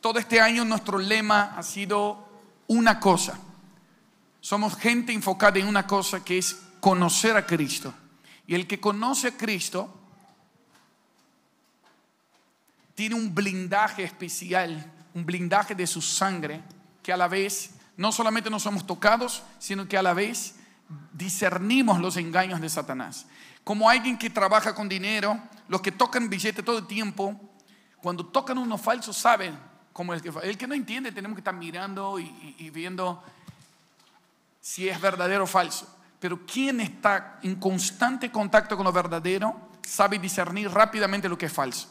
Todo este año nuestro lema ha sido una cosa. Somos gente enfocada en una cosa, que es conocer a Cristo. Y el que conoce a Cristo tiene un blindaje especial, un blindaje de su sangre, que a la vez no solamente no somos tocados, sino que a la vez discernimos los engaños de Satanás. Como alguien que trabaja con dinero, los que tocan billete todo el tiempo, cuando tocan unos falsos saben cómo es que el que no entiende, tenemos que estar mirando y viendo si es verdadero o falso. Pero quien está en constante contacto con lo verdadero sabe discernir rápidamente lo que es falso.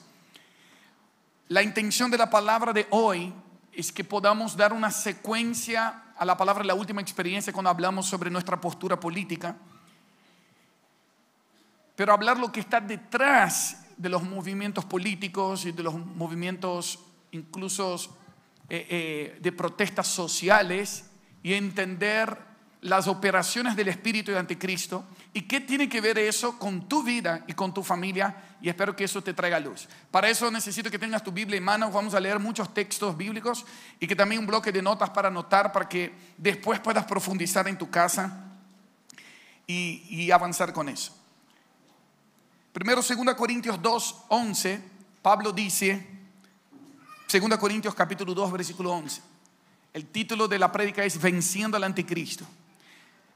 La intención de la palabra de hoy es que podamos dar una secuencia a la palabra de la última experiencia cuando hablamos sobre nuestra postura política, pero hablar lo que está detrás de los movimientos políticos y de los movimientos incluso de protestas sociales, y entender las operaciones del espíritu de anticristo y qué tiene que ver eso con tu vida y con tu familia, y espero que eso te traiga luz. Para eso necesito que tengas tu Biblia en mano. Vamos a leer muchos textos bíblicos y que también un bloque de notas para anotar, para que después puedas profundizar en tu casa y avanzar con eso. Primero 2 Corintios 2:11, Pablo dice, 2 Corintios capítulo 2 versículo 11, el título de la prédica es Venciendo al Anticristo.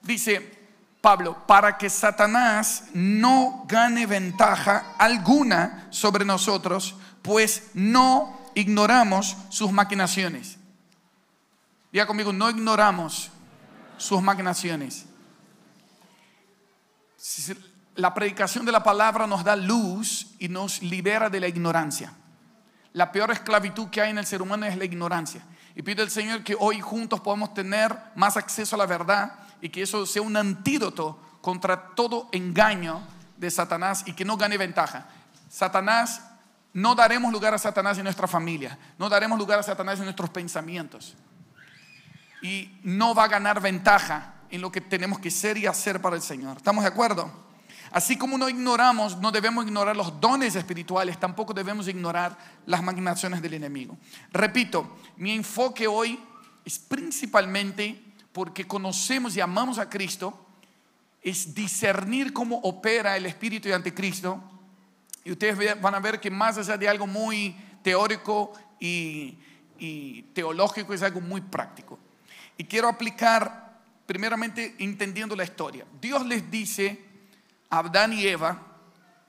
Dice Pablo: para que Satanás no gane ventaja alguna sobre nosotros, pues no ignoramos sus maquinaciones. Diga conmigo: no ignoramos sus maquinaciones. La predicación de la palabra nos da luz y nos libera de la ignorancia. La peor esclavitud que hay en el ser humano es la ignorancia. Y pido al Señor que hoy juntos podamos tener más acceso a la verdad, y que eso sea un antídoto contra todo engaño de Satanás y que no gane ventaja. Satanás, no daremos lugar a Satanás en nuestra familia, no daremos lugar a Satanás en nuestros pensamientos, y no va a ganar ventaja en lo que tenemos que ser y hacer para el Señor. ¿Estamos de acuerdo? Así como no debemos ignorar los dones espirituales, tampoco debemos ignorar las maquinaciones del enemigo. Repito, mi enfoque hoy es principalmente, porque conocemos y amamos a Cristo, es discernir cómo opera el espíritu de anticristo. Y ustedes van a ver que más allá de algo muy teórico y teológico, es algo muy práctico. Y quiero aplicar primeramente entendiendo la historia. Dios les dice a Adán y Eva,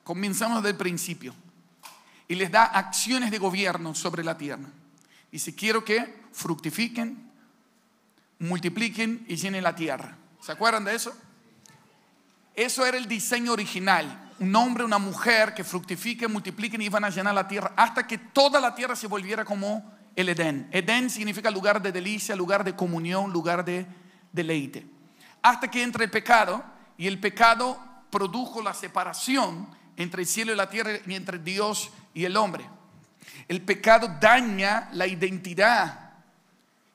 comenzamos del principio, y les da acciones de gobierno sobre la tierra. Dice: quiero que fructifiquen, multipliquen y llenen la tierra. ¿Se acuerdan de eso? Eso era el diseño original. Un hombre, una mujer que fructifiquen, multipliquen y iban a llenar la tierra hasta que toda la tierra se volviera como el Edén. Edén significa lugar de delicia, lugar de comunión, lugar de deleite. Hasta que entra el pecado, y el pecado produjo la separación entre el cielo y la tierra y entre Dios y el hombre. El pecado daña la identidad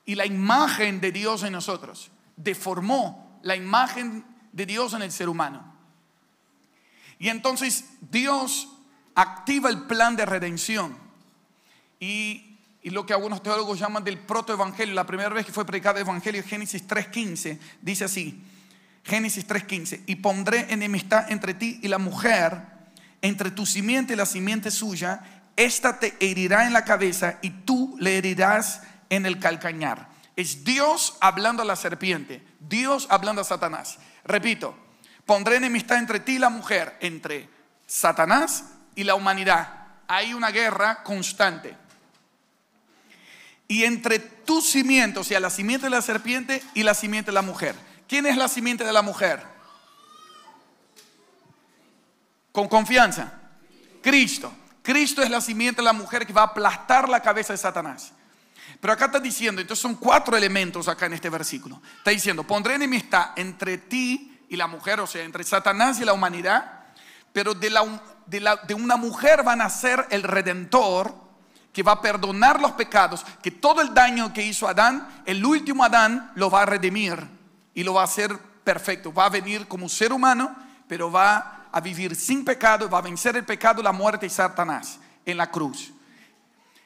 y la imagen de Dios en nosotros. Deformó la imagen de Dios en el ser humano. Y entonces Dios activa el plan de redención. Y lo que algunos teólogos llaman del protoevangelio. La primera vez que fue predicado el evangelio, Génesis 3:15, dice así. Génesis 3:15: y pondré enemistad entre ti y la mujer, entre tu simiente y la simiente suya. Esta te herirá en la cabeza y tú le herirás en el calcañar. Es Dios hablando a la serpiente, Dios hablando a Satanás. Repito: pondré enemistad entre ti y la mujer, entre Satanás y la humanidad. Hay una guerra constante. Y entre tu simiente, o sea, la simiente de la serpiente y la simiente de la mujer. ¿Quién es la simiente de la mujer? Con confianza: Cristo. Cristo es la simiente de la mujer que va a aplastar la cabeza de Satanás. Pero acá está diciendo, entonces son 4 elementos acá en este versículo. Está diciendo: pondré enemistad entre ti y la mujer, o sea, entre Satanás y la humanidad. Pero de una mujer va a nacer el Redentor, que va a perdonar los pecados, que todo el daño que hizo Adán, el último Adán lo va a redimir y lo va a hacer perfecto. Va a venir como ser humano, pero va a vivir sin pecado, va a vencer el pecado, la muerte y Satanás en la cruz.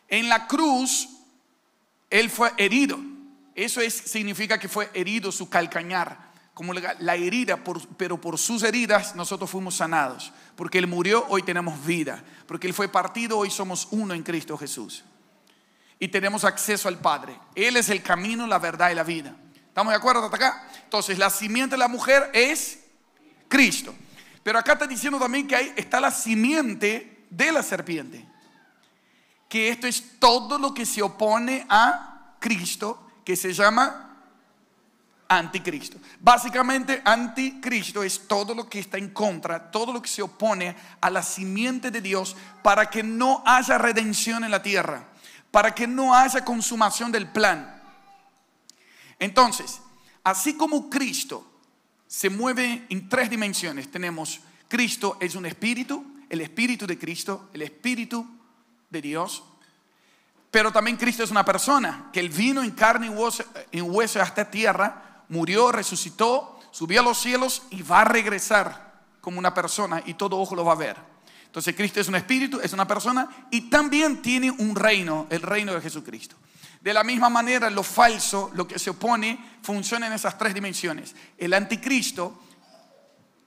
En la cruz Él fue herido. Eso significa que fue herido su calcañar. Como la herida, pero por sus heridas nosotros fuimos sanados. Porque Él murió, hoy tenemos vida. Porque Él fue partido, hoy somos uno en Cristo Jesús. Y tenemos acceso al Padre. Él es el camino, la verdad y la vida. ¿Estamos de acuerdo hasta acá? Entonces la simiente de la mujer es Cristo. Pero acá está diciendo también que ahí está la simiente de la serpiente. Que esto es todo lo que se opone a Cristo, que se llama anticristo. Básicamente, anticristo es todo lo que está en contra, todo lo que se opone a la simiente de Dios para que no haya redención en la tierra, para que no haya consumación del plan. Entonces, así como Cristo se mueve en 3 dimensiones, tenemos Cristo es un espíritu, el espíritu de Cristo, el espíritu de Dios. Pero también Cristo es una persona, que Él vino en carne y hueso a esta tierra, murió, resucitó, subió a los cielos y va a regresar como una persona y todo ojo lo va a ver. Entonces Cristo es un espíritu, es una persona y también tiene un reino, el reino de Jesucristo. De la misma manera, lo falso, lo que se opone, funciona en esas 3 dimensiones. El anticristo,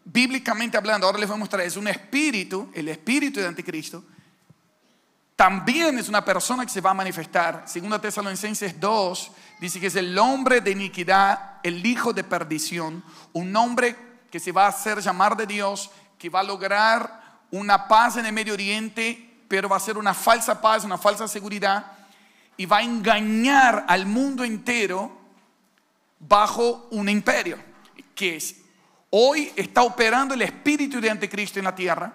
bíblicamente hablando, ahora les voy a mostrar, es un espíritu, el espíritu de anticristo. También es una persona que se va a manifestar. 2 Tesalonicenses 2 dice que es el hombre de iniquidad, el hijo de perdición, un hombre que se va a hacer llamar de Dios, que va a lograr una paz en el Medio Oriente, pero va a ser una falsa paz, una falsa seguridad, y va a engañar al mundo entero bajo un imperio, que es, hoy está operando el espíritu de anticristo en la tierra,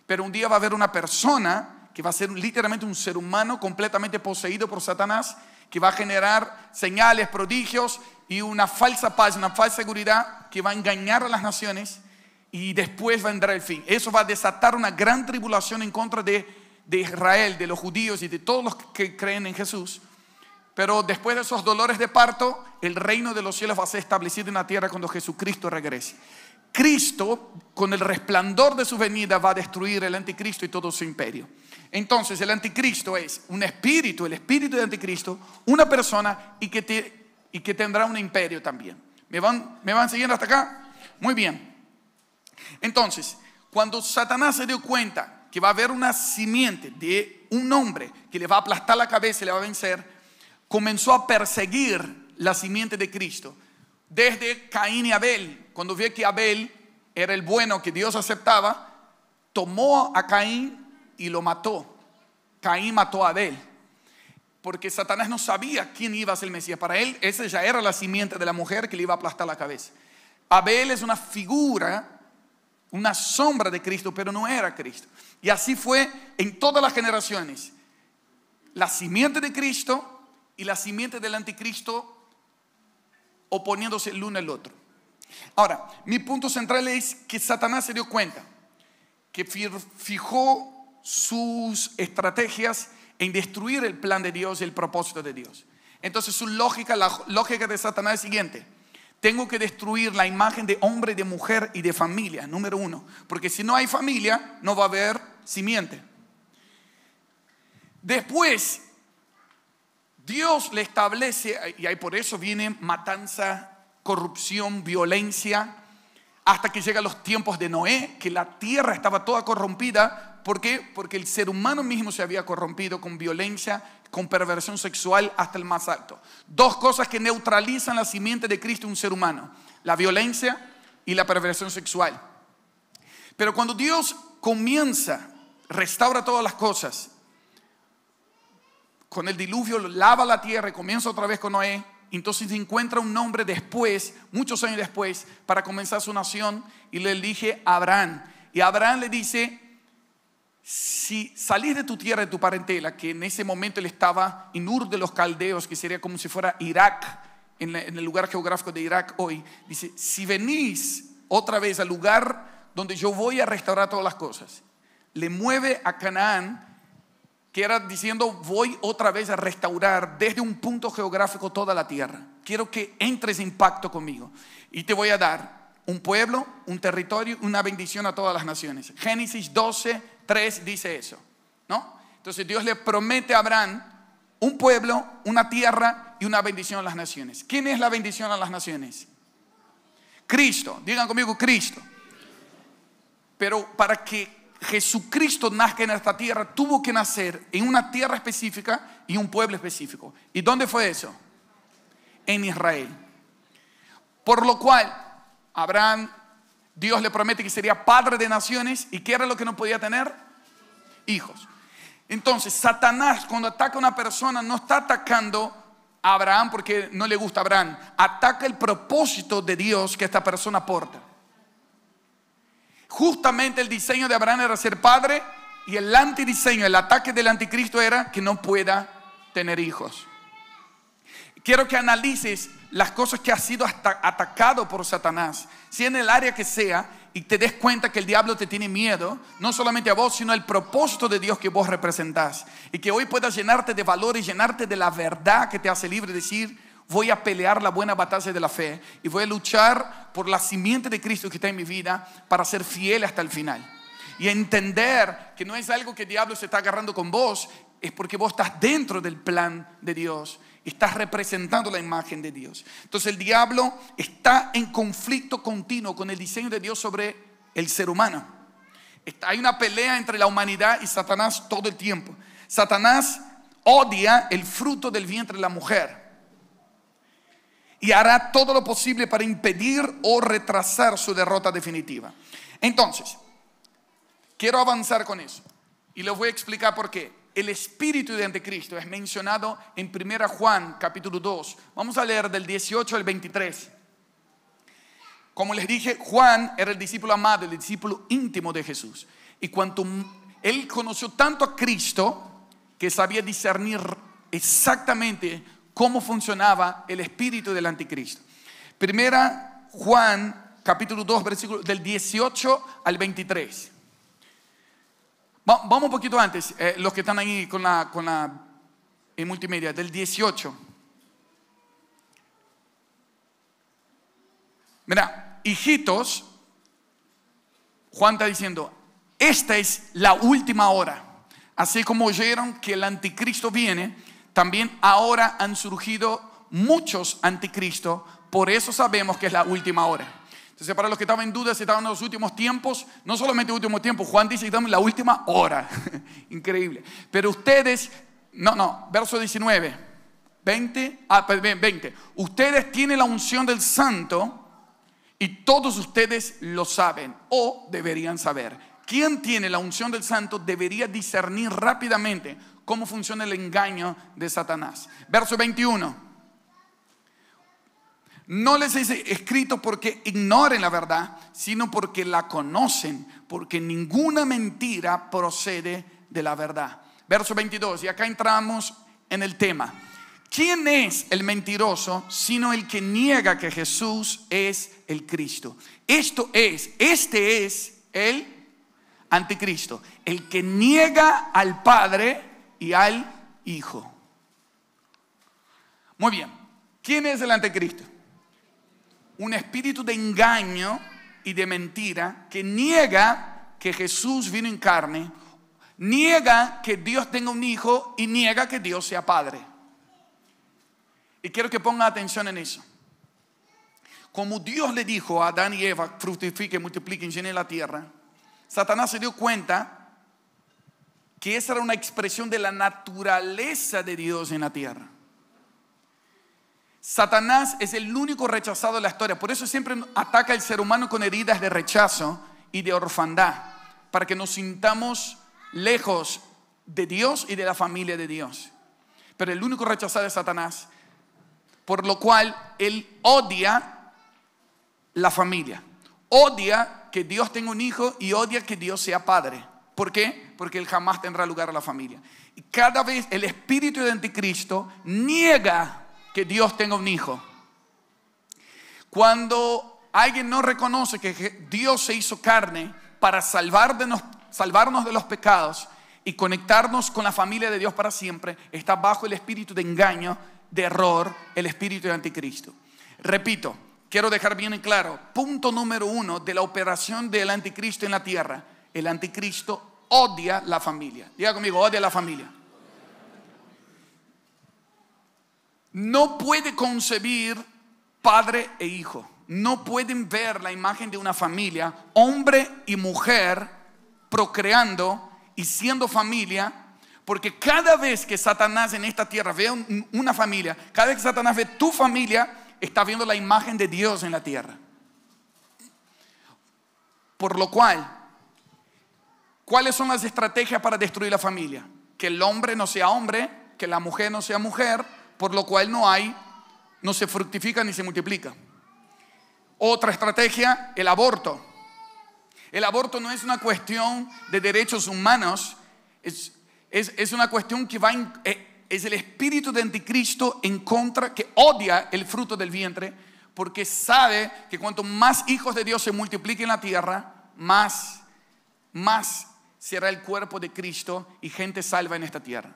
pero un día va a haber una persona que va a ser literalmente un ser humano completamente poseído por Satanás, que va a generar señales, prodigios y una falsa paz, una falsa seguridad que va a engañar a las naciones y después vendrá el fin. Eso va a desatar una gran tribulación en contra de Israel, de los judíos y de todos los que creen en Jesús. Pero después de esos dolores de parto, el reino de los cielos va a ser establecido en la tierra cuando Jesucristo regrese. Cristo, con el resplandor de su venida, va a destruir el anticristo y todo su imperio. Entonces el anticristo es un espíritu, el espíritu de anticristo, una persona y que tendrá un imperio también. ¿Me van siguiendo hasta acá? Muy bien. Entonces, cuando Satanás se dio cuenta que va a haber una simiente de un hombre que le va a aplastar la cabeza y le va a vencer, comenzó a perseguir la simiente de Cristo. Desde Caín y Abel, cuando vio que Abel era el bueno que Dios aceptaba, tomó a Caín y lo mató. Caín mató a Abel, porque Satanás no sabía quién iba a ser el Mesías. Para él, esa ya era la simiente de la mujer que le iba a aplastar la cabeza. Abel es una figura, una sombra de Cristo, pero no era Cristo. Y así fue en todas las generaciones. La simiente de Cristo y la simiente del anticristo oponiéndose el uno al otro. Ahora, mi punto central es que Satanás se dio cuenta que fijó sus estrategias en destruir el plan de Dios y el propósito de Dios. Entonces la lógica de Satanás es siguiente: tengo que destruir la imagen de hombre, de mujer y de familia, número 1, porque si no hay familia no va a haber simiente. Después Dios le establece, y ahí por eso viene matanza, corrupción, violencia, hasta que llegan los tiempos de Noé, que la tierra estaba toda corrompida. ¿Por qué? Porque el ser humano mismo se había corrompido con violencia, con perversión sexual hasta el más alto. 2 cosas que neutralizan la simiente de Cristo en un ser humano: la violencia y la perversión sexual. Pero cuando Dios comienza, restaura todas las cosas, con el diluvio lava la tierra y comienza otra vez con Noé. Entonces se encuentra un hombre después, muchos años después, para comenzar su nación, y le elige a Abraham. Y Abraham le dice: si salís de tu tierra, de tu parentela, que en ese momento él estaba en Ur de los Caldeos, que sería como si fuera Irak, en el lugar geográfico de Irak hoy, dice: si venís otra vez al lugar donde yo voy a restaurar todas las cosas, le mueve a Canaán, que era diciendo: voy otra vez a restaurar desde un punto geográfico toda la tierra. Quiero que entres en pacto conmigo y te voy a dar un pueblo, un territorio, una bendición a todas las naciones. Génesis 12:3 dice eso, ¿no? Entonces Dios le promete a Abraham un pueblo, una tierra y una bendición a las naciones. ¿Quién es la bendición a las naciones? Cristo. Digan conmigo, Cristo. Pero para que Jesucristo nazca en esta tierra, tuvo que nacer en una tierra específica y un pueblo específico. ¿Y dónde fue eso? En Israel. Por lo cual, Abraham, Dios le promete que sería padre de naciones. ¿Y qué era lo que no podía tener? Hijos. Entonces, Satanás, cuando ataca a una persona, no está atacando a Abraham porque no le gusta a Abraham. Ataca el propósito de Dios que esta persona aporta. Justamente el diseño de Abraham era ser padre, y el antidiseño, el ataque del anticristo era que no pueda tener hijos. Quiero que analices las cosas que has sido atacado por Satanás, si en el área que sea, y te des cuenta que el diablo te tiene miedo, no solamente a vos, sino al propósito de Dios que vos representás. Y que hoy puedas llenarte de valor y llenarte de la verdad que te hace libre, decir: voy a pelear la buena batalla de la fe y voy a luchar por la simiente de Cristo que está en mi vida para ser fiel hasta el final. Y entender que no es algo que el diablo se está agarrando con vos, es porque vos estás dentro del plan de Dios. Estás representando la imagen de Dios. Entonces el diablo está en conflicto continuo con el diseño de Dios sobre el ser humano. Hay una pelea entre la humanidad y Satanás todo el tiempo. Satanás odia el fruto del vientre de la mujer y hará todo lo posible para impedir o retrasar su derrota definitiva. Entonces, quiero avanzar con eso y les voy a explicar por qué. El espíritu de anticristo es mencionado en 1 Juan capítulo 2. Vamos a leer del 18 al 23. Como les dije, Juan era el discípulo amado, el discípulo íntimo de Jesús. Y cuando él conoció tanto a Cristo, que sabía discernir exactamente cómo funcionaba el espíritu del anticristo. 1 Juan capítulo 2, versículo del 18 al 23. Vamos un poquito antes, los que están ahí con la en multimedia, del 18. Mira, hijitos, Juan está diciendo: esta es la última hora. Así como oyeron que el anticristo viene, también ahora han surgido muchos anticristos. Por eso sabemos que es la última hora. Entonces, para los que estaban en duda si estaban en los últimos tiempos, no solamente último tiempo, Juan dice que estamos en la última hora. Increíble. Pero ustedes, verso 19, 20. Ustedes tienen la unción del Santo y todos ustedes lo saben o deberían saber. Quien tiene la unción del Santo debería discernir rápidamente cómo funciona el engaño de Satanás. Verso 21. No les he escrito porque ignoren la verdad, sino porque la conocen, porque ninguna mentira procede de la verdad. Verso 22, y acá entramos en el tema. ¿Quién es el mentiroso sino el que niega que Jesús es el Cristo? Este es el anticristo, el que niega al Padre y al Hijo. Muy bien, ¿quién es el anticristo? Un espíritu de engaño y de mentira que niega que Jesús vino en carne, niega que Dios tenga un hijo y niega que Dios sea padre. Y quiero que pongan atención en eso. Como Dios le dijo a Adán y Eva: fructifiquen, multipliquen, llenen la tierra, Satanás se dio cuenta que esa era una expresión de la naturaleza de Dios en la tierra. Satanás es el único rechazado de la historia. Por eso siempre ataca al ser humano con heridas de rechazo y de orfandad, para que nos sintamos lejos de Dios y de la familia de Dios. Pero el único rechazado es Satanás, por lo cual él odia la familia, odia que Dios tenga un hijo y odia que Dios sea padre. ¿Por qué? Porque él jamás tendrá lugar a la familia. Y cada vez el espíritu de anticristo niega que Dios tenga un hijo. Cuando alguien no reconoce que Dios se hizo carne para salvarnos de los pecados y conectarnos con la familia de Dios para siempre, está bajo el espíritu de engaño, de error, el espíritu de anticristo. Repito, quiero dejar bien en claro, punto número 1 de la operación del anticristo en la tierra: el anticristo odia la familia. Diga conmigo: odia la familia. no puede concebir padre e hijo. No pueden ver la imagen de una familia, hombre y mujer, procreando y siendo familia, porque cada vez que Satanás en esta tierra ve una familia, cada vez que Satanás ve tu familia, está viendo la imagen de Dios en la tierra. Por lo cual, ¿cuáles son las estrategias para destruir la familia? Que el hombre no sea hombre, que la mujer no sea mujer, por lo cual no se fructifica ni se multiplica. Otra estrategia, el aborto. El aborto no es una cuestión de derechos humanos, es una cuestión que es el espíritu de anticristo en contra, que odia el fruto del vientre, porque sabe que cuanto más hijos de Dios se multipliquen en la tierra, más será el cuerpo de Cristo y gente salva en esta tierra.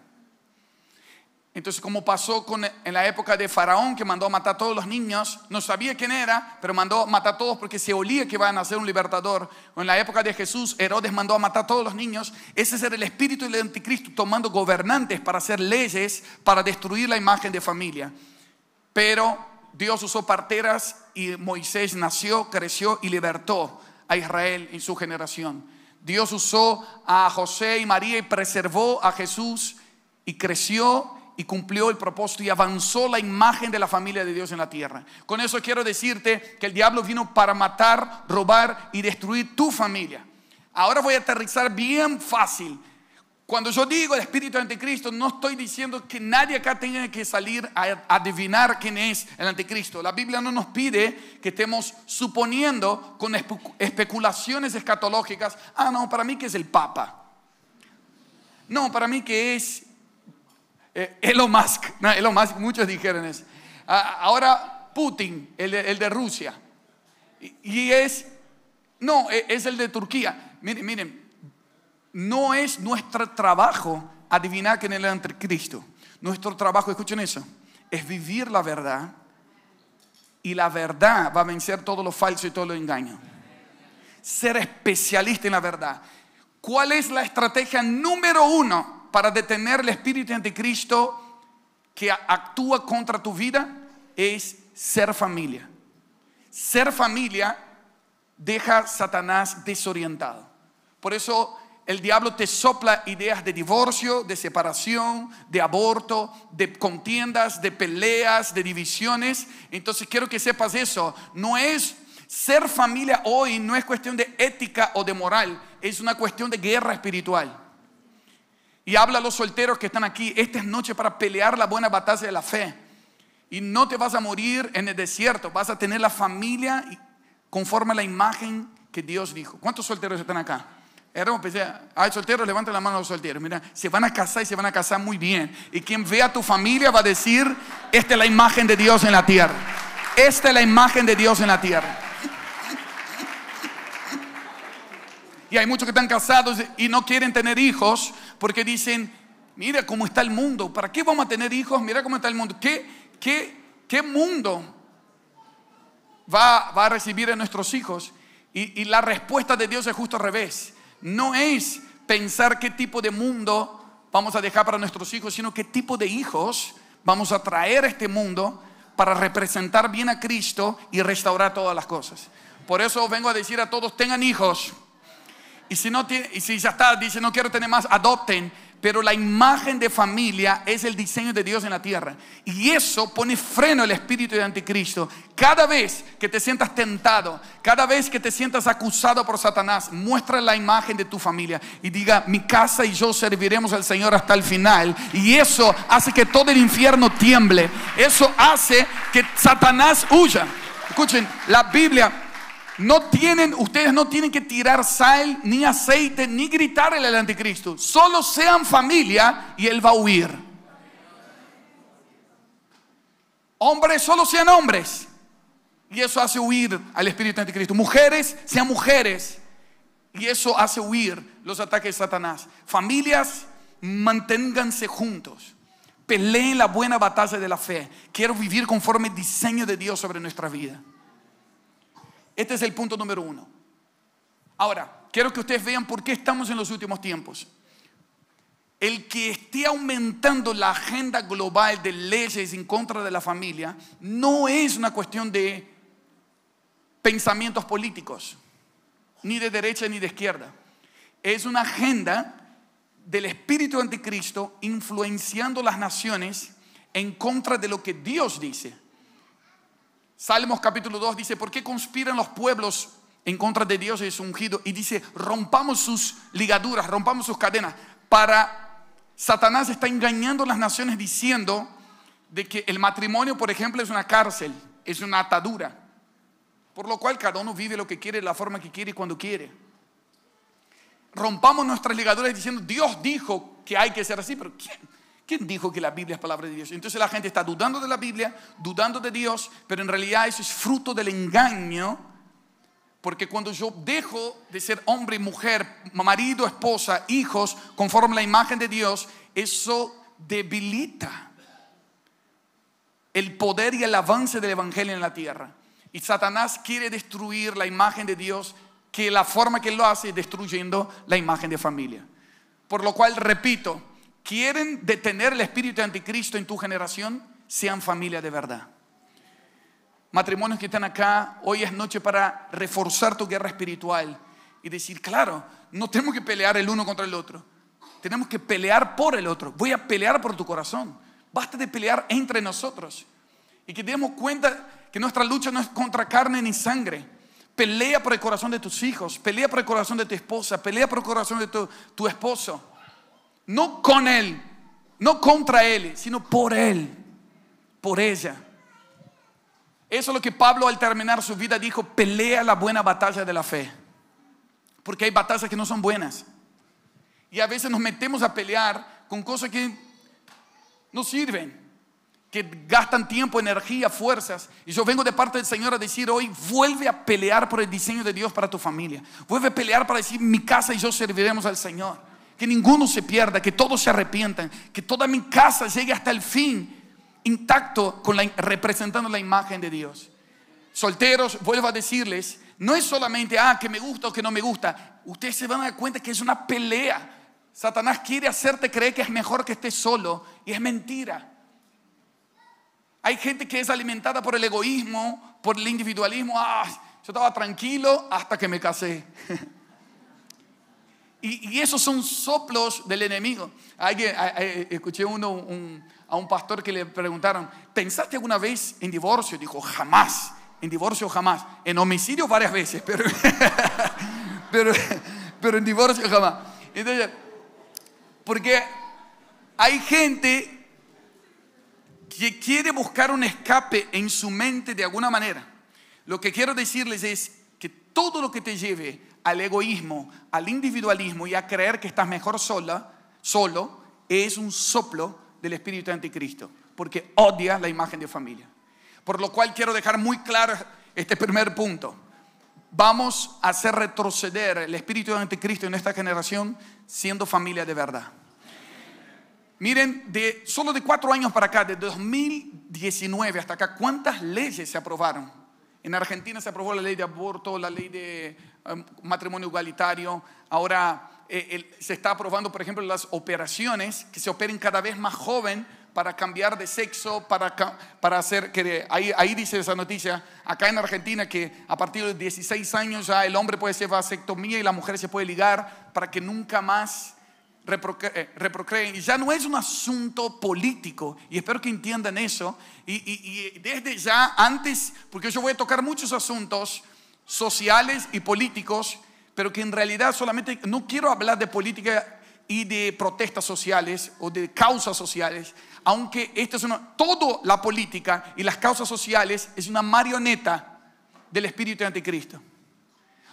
Entonces, como pasó en la época de Faraón, que mandó a matar a todos los niños, no sabía quién era, pero mandó a matar a todos porque se olía que iban a ser un libertador. O en la época de Jesús, Herodes mandó a matar a todos los niños. Ese era el espíritu del anticristo, tomando gobernantes para hacer leyes, para destruir la imagen de familia. Pero Dios usó parteras y Moisés nació, creció y libertó a Israel en su generación. Dios usó a José y María y preservó a Jesús y creció y cumplió el propósito y avanzó la imagen de la familia de Dios en la tierra. Con eso quiero decirte que el diablo vino para matar, robar y destruir tu familia. Ahora voy a aterrizar bien fácil. Cuando yo digo el espíritu anticristo, no estoy diciendo que nadie acá tenga que salir a adivinar quién es el anticristo. La Biblia no nos pide que estemos suponiendo con especulaciones escatológicas. No, para mí que es el Papa. No, para mí que es Elon Musk. No, Elon Musk, muchos dijeron eso. Ahora Putin, el de Rusia. Y es el de Turquía. Miren. No es nuestro trabajo adivinar quién es el anticristo. Nuestro trabajo, escuchen eso, es vivir la verdad. Y la verdad va a vencer todo lo falso y todo lo engaño. Ser especialista en la verdad. ¿Cuál es la estrategia número 1 para detener el espíritu anticristo que actúa contra tu vida? Es ser familia. Ser familia deja a Satanás desorientado. Por eso el diablo te sopla ideas de divorcio, de separación, de aborto, de contiendas, de peleas, de divisiones. Entonces quiero que sepas eso. No es ser familia hoy, no es cuestión de ética o de moral. Es una cuestión de guerra espiritual. Y habla a los solteros que están aquí. Esta es noche para pelear la buena batalla de la fe. Y no te vas a morir en el desierto. Vas a tener la familia conforme a la imagen que Dios dijo. ¿Cuántos solteros están acá? Hay solteros, levanten la mano a los solteros. Mira, se van a casar y se van a casar muy bien. Y quien vea a tu familia va a decir: esta es la imagen de Dios en la tierra. Esta es la imagen de Dios en la tierra. Y hay muchos que están casados y no quieren tener hijos porque dicen: mira cómo está el mundo. ¿Para qué vamos a tener hijos? Mira cómo está el mundo. ¿Qué mundo va a recibir a nuestros hijos? Y la respuesta de Dios es justo al revés. No es pensar qué tipo de mundo vamos a dejar para nuestros hijos, sino qué tipo de hijos vamos a traer a este mundo para representar bien a Cristo y restaurar todas las cosas. Por eso vengo a decir a todos: tengan hijos. Y si ya está, dice no quiero tener más, adopten. Pero la imagen de familia es el diseño de Dios en la tierra. Y eso pone freno al espíritu de anticristo. Cada vez que te sientas tentado, cada vez que te sientas acusado por Satanás, muestra la imagen de tu familia y diga: mi casa y yo serviremos al Señor hasta el final. Y eso hace que todo el infierno tiemble. Eso hace que Satanás huya. Escuchen, la Biblia... ustedes no tienen que tirar sal, ni aceite, ni gritarle al anticristo. Solo sean familia y él va a huir. Hombres, solo sean hombres. Y eso hace huir al espíritu anticristo. Mujeres, sean mujeres. Y eso hace huir los ataques de Satanás. Familias, manténganse juntos. Peleen la buena batalla de la fe. Quiero vivir conforme el diseño de Dios sobre nuestra vida. Este es el punto número 1. Ahora, quiero que ustedes vean por qué estamos en los últimos tiempos. el que esté aumentando la agenda global de leyes en contra de la familia no es una cuestión de pensamientos políticos, ni de derecha ni de izquierda. Es una agenda del espíritu anticristo influenciando las naciones en contra de lo que Dios dice. Salmos capítulo 2 dice: ¿por qué conspiran los pueblos en contra de Dios y su ungido? Y dice: rompamos sus ligaduras, rompamos sus cadenas. Satanás está engañando a las naciones diciendo de que el matrimonio, por ejemplo, es una cárcel, es una atadura, por lo cual cada uno vive lo que quiere, la forma que quiere y cuando quiere. Rompamos nuestras ligaduras diciendo: Dios dijo que hay que ser así, pero ¿quién dijo que la Biblia es palabra de Dios? Entonces la gente está dudando de la Biblia, dudando de Dios, pero en realidad eso es fruto del engaño, porque cuando yo dejo de ser hombre y mujer, marido, esposa, hijos, conforme a la imagen de Dios, eso debilita el poder y el avance del evangelio en la tierra. Y Satanás quiere destruir la imagen de Dios, que la forma que él lo hace es destruyendo la imagen de familia. Por lo cual, repito, quieren detener el espíritu de anticristo en tu generación, sean familia de verdad. Matrimonios que están acá, hoy es noche para reforzar tu guerra espiritual y decir: claro, no tenemos que pelear el uno contra el otro, tenemos que pelear por el otro. Voy a pelear por tu corazón, basta de pelear entre nosotros. Y que demos cuenta que nuestra lucha no es contra carne ni sangre. Pelea por el corazón de tus hijos, pelea por el corazón de tu esposa, pelea por el corazón de tu esposo. No con él, no contra él, sino por él, por ella. Eso es lo que Pablo, al terminar su vida, dijo: pelea la buena batalla de la fe. Porque hay batallas que no son buenas. Y a veces nos metemos a pelear con cosas que no sirven, que gastan tiempo, energía, fuerzas. Y yo vengo de parte del Señor a decir hoy: vuelve a pelear por el diseño de Dios para tu familia. Vuelve a pelear para decir: mi casa y yo serviremos al Señor. Que ninguno se pierda, que todos se arrepientan, que toda mi casa llegue hasta el fin intacto, representando la imagen de Dios. Solteros, vuelvo a decirles, no es solamente que me gusta o que no me gusta. Ustedes se van a dar cuenta que es una pelea. Satanás quiere hacerte creer que es mejor que estés solo, y es mentira. Hay gente que es alimentada por el egoísmo, por el individualismo. Yo estaba tranquilo hasta que me casé. Y esos son soplos del enemigo. Escuché a un pastor que le preguntaron: ¿pensaste alguna vez en divorcio? Dijo: jamás, en divorcio jamás. En homicidio varias veces, pero en divorcio jamás. Entonces, porque hay gente que quiere buscar un escape en su mente de alguna manera. Lo que quiero decirles es que todo lo que te lleve al egoísmo, al individualismo y a creer que estás mejor solo, es un soplo del espíritu anticristo, porque odia la imagen de familia. Por lo cual quiero dejar muy claro este primer punto: vamos a hacer retroceder el espíritu anticristo en esta generación siendo familia de verdad. Miren, solo de 4 años para acá, de 2019 hasta acá, ¿cuántas leyes se aprobaron? En Argentina se aprobó la ley de aborto, la ley de matrimonio igualitario. Ahora se está aprobando, por ejemplo, las operaciones, que se operen cada vez más joven para cambiar de sexo, para hacer que ahí dice esa noticia acá en Argentina, que a partir de 16 años ya el hombre puede hacer vasectomía y la mujer se puede ligar para que nunca más reprocreen. Y ya no es un asunto político, y espero que entiendan eso. Y desde ya, antes, porque yo voy a tocar muchos asuntos sociales y políticos, pero que en realidad solamente no quiero hablar de política y de protestas sociales o de causas sociales, aunque toda la política y las causas sociales es una marioneta del espíritu anticristo.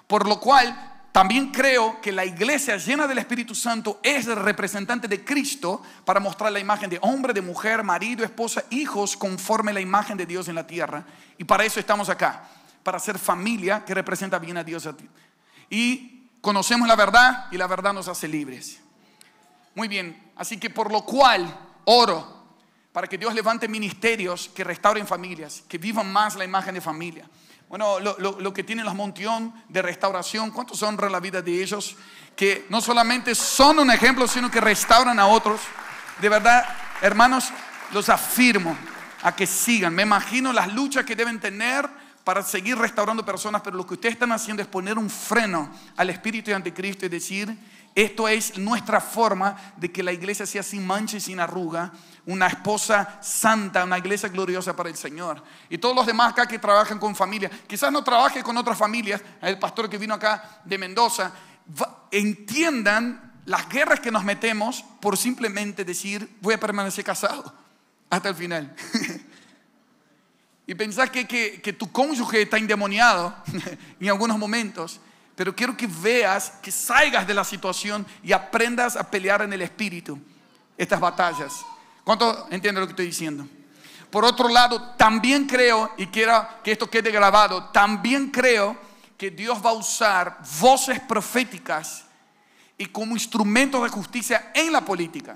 Por lo cual también creo que la iglesia llena del Espíritu Santo es el representante de Cristo para mostrar la imagen de hombre, de mujer, marido, esposa, hijos, conforme a la imagen de Dios en la tierra. Y para eso estamos acá, para ser familia que representa bien a Dios. Y conocemos la verdad, y la verdad nos hace libres. Muy bien, así que por lo cual oro para que Dios levante ministerios que restauren familias, que vivan más la imagen de familia. Bueno, lo que tienen los Montión de restauración, ¿cuántos honran la vida de ellos? Que no solamente son un ejemplo, sino que restauran a otros. De verdad, hermanos, los afirmo a que sigan. Me imagino las luchas que deben tener para seguir restaurando personas, pero lo que ustedes están haciendo es poner un freno al espíritu de anticristo y decir: esto es nuestra forma de que la iglesia sea sin mancha y sin arruga, una esposa santa, una iglesia gloriosa para el Señor. Y todos los demás acá que trabajan con familia, quizás no trabaje con otras familias, el pastor que vino acá de Mendoza, entiendan las guerras que nos metemos por simplemente decir: voy a permanecer casado hasta el final. Y pensás que tu cónyuge está endemoniado en algunos momentos. Pero quiero que veas, que salgas de la situación y aprendas a pelear en el espíritu estas batallas. ¿Cuánto entienden lo que estoy diciendo? Por otro lado, también creo, y quiero que esto quede grabado, también creo que Dios va a usar voces proféticas y como instrumentos de justicia en la política.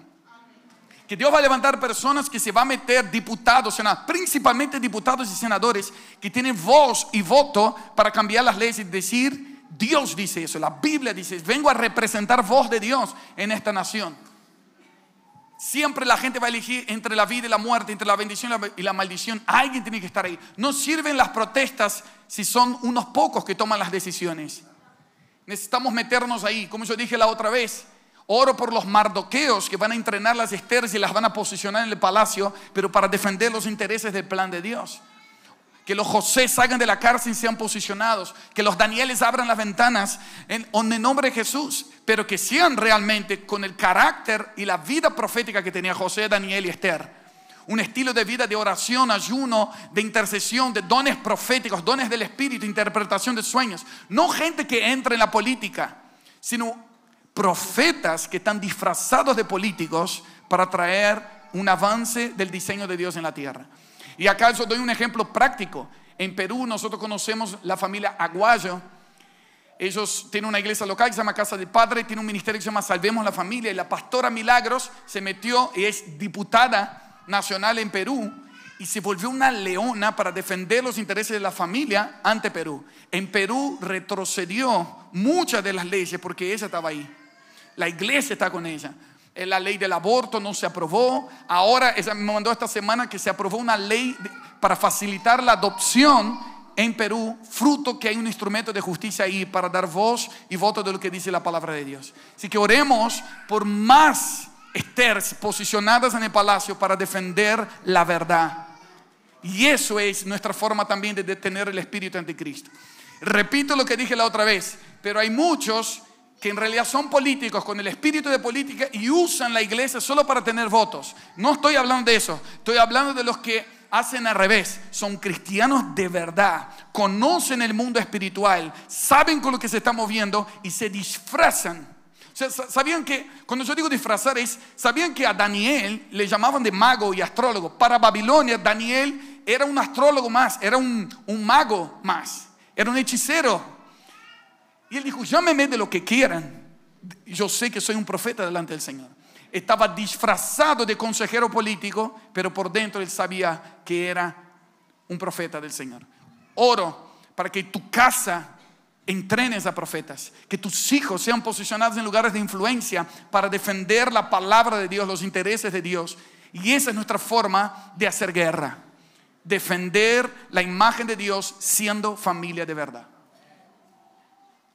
Que Dios va a levantar personas que se va a meter, diputados, senadores, principalmente diputados y senadores, que tienen voz y voto para cambiar las leyes y decir: Dios dice eso, la Biblia dice: vengo a representar voz de Dios en esta nación. Siempre la gente va a elegir entre la vida y la muerte, entre la bendición y la maldición. Alguien tiene que estar ahí. No sirven las protestas si son unos pocos que toman las decisiones. Necesitamos meternos ahí. Como yo dije la otra vez, oro por los mardoqueos que van a entrenar las Esteres y las van a posicionar en el palacio, pero para defender los intereses del plan de Dios. Que los José salgan de la cárcel y sean posicionados. Que los Danieles abran las ventanas en nombre de Jesús. Pero que sean realmente con el carácter y la vida profética que tenía José, Daniel y Esther. Un estilo de vida de oración, ayuno, de intercesión, de dones proféticos, dones del Espíritu, interpretación de sueños. No gente que entra en la política, sino profetas que están disfrazados de políticos para traer un avance del diseño de Dios en la tierra. Y acá yo doy un ejemplo práctico. En Perú nosotros conocemos la familia Aguayo. Ellos tienen una iglesia local que se llama Casa del Padre, tiene un ministerio que se llama Salvemos la Familia, y la pastora Milagros se metió y es diputada nacional en Perú y se volvió una leona para defender los intereses de la familia ante Perú. En Perú retrocedió muchas de las leyes porque ella estaba ahí. La iglesia está con ella. La ley del aborto no se aprobó. Ahora ella me mandó esta semana que se aprobó una ley para facilitar la adopción en Perú, fruto que hay un instrumento de justicia ahí para dar voz y voto de lo que dice la palabra de Dios. Así que oremos por más Esters posicionadas en el palacio para defender la verdad. Y eso es nuestra forma también de detener el espíritu anticristo. Repito lo que dije la otra vez, pero hay muchos que en realidad son políticos con el espíritu de política y usan la iglesia solo para tener votos. No estoy hablando de eso, estoy hablando de los que hacen al revés. Son cristianos de verdad, conocen el mundo espiritual, saben con lo que se está moviendo y se disfrazan. O sea, ¿sabían que, cuando yo digo disfrazar, sabían que a Daniel le llamaban de mago y astrólogo? Para Babilonia, Daniel era un astrólogo más, era un mago más, era un hechicero. Y él dijo: llámeme de lo que quieran, yo sé que soy un profeta delante del Señor. Estaba disfrazado de consejero político, pero por dentro él sabía que era un profeta del Señor. Oro para que tu casa entrenes a profetas, que tus hijos sean posicionados en lugares de influencia para defender la palabra de Dios, los intereses de Dios. Y esa es nuestra forma de hacer guerra, defender la imagen de Dios siendo familia de verdad.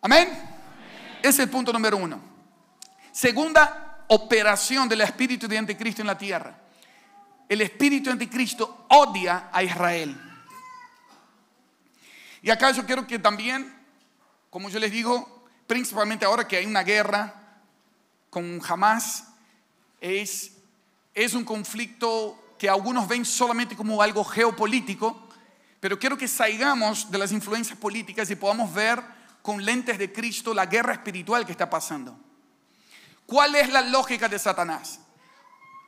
Amén. Ese es el punto número 1. Segunda operación del espíritu de anticristo en la tierra. El espíritu de anticristo odia a Israel. Y acá yo quiero que también, como yo les digo, principalmente ahora que hay una guerra con Hamas, es un conflicto que algunos ven solamente como algo geopolítico, pero quiero que salgamos de las influencias políticas y podamos ver con lentes de Cristo la guerra espiritual que está pasando. ¿Cuál es la lógica de Satanás?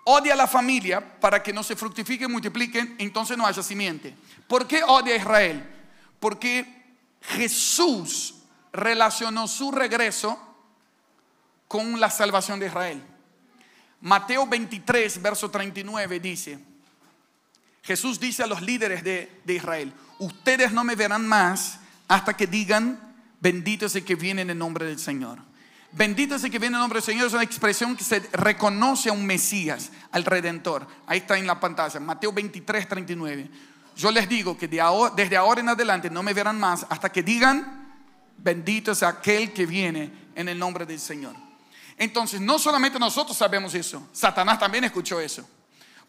Odia a la familia para que no se fructifiquen, multipliquen, entonces no haya simiente. ¿Por qué odia a Israel? Porque Jesús relacionó su regreso con la salvación de Israel. Mateo 23, verso 39 dice: Jesús dice a los líderes de Israel: ustedes no me verán más hasta que digan, bendito es el que viene en el nombre del Señor. Bendito es el que viene en el nombre del Señor. Es una expresión que se reconoce a un Mesías, al Redentor. Ahí está en la pantalla, Mateo 23, 39. Yo les digo que desde ahora en adelante no me verán más hasta que digan, bendito es aquel que viene en el nombre del Señor. Entonces, no solamente nosotros sabemos eso, Satanás también escuchó eso.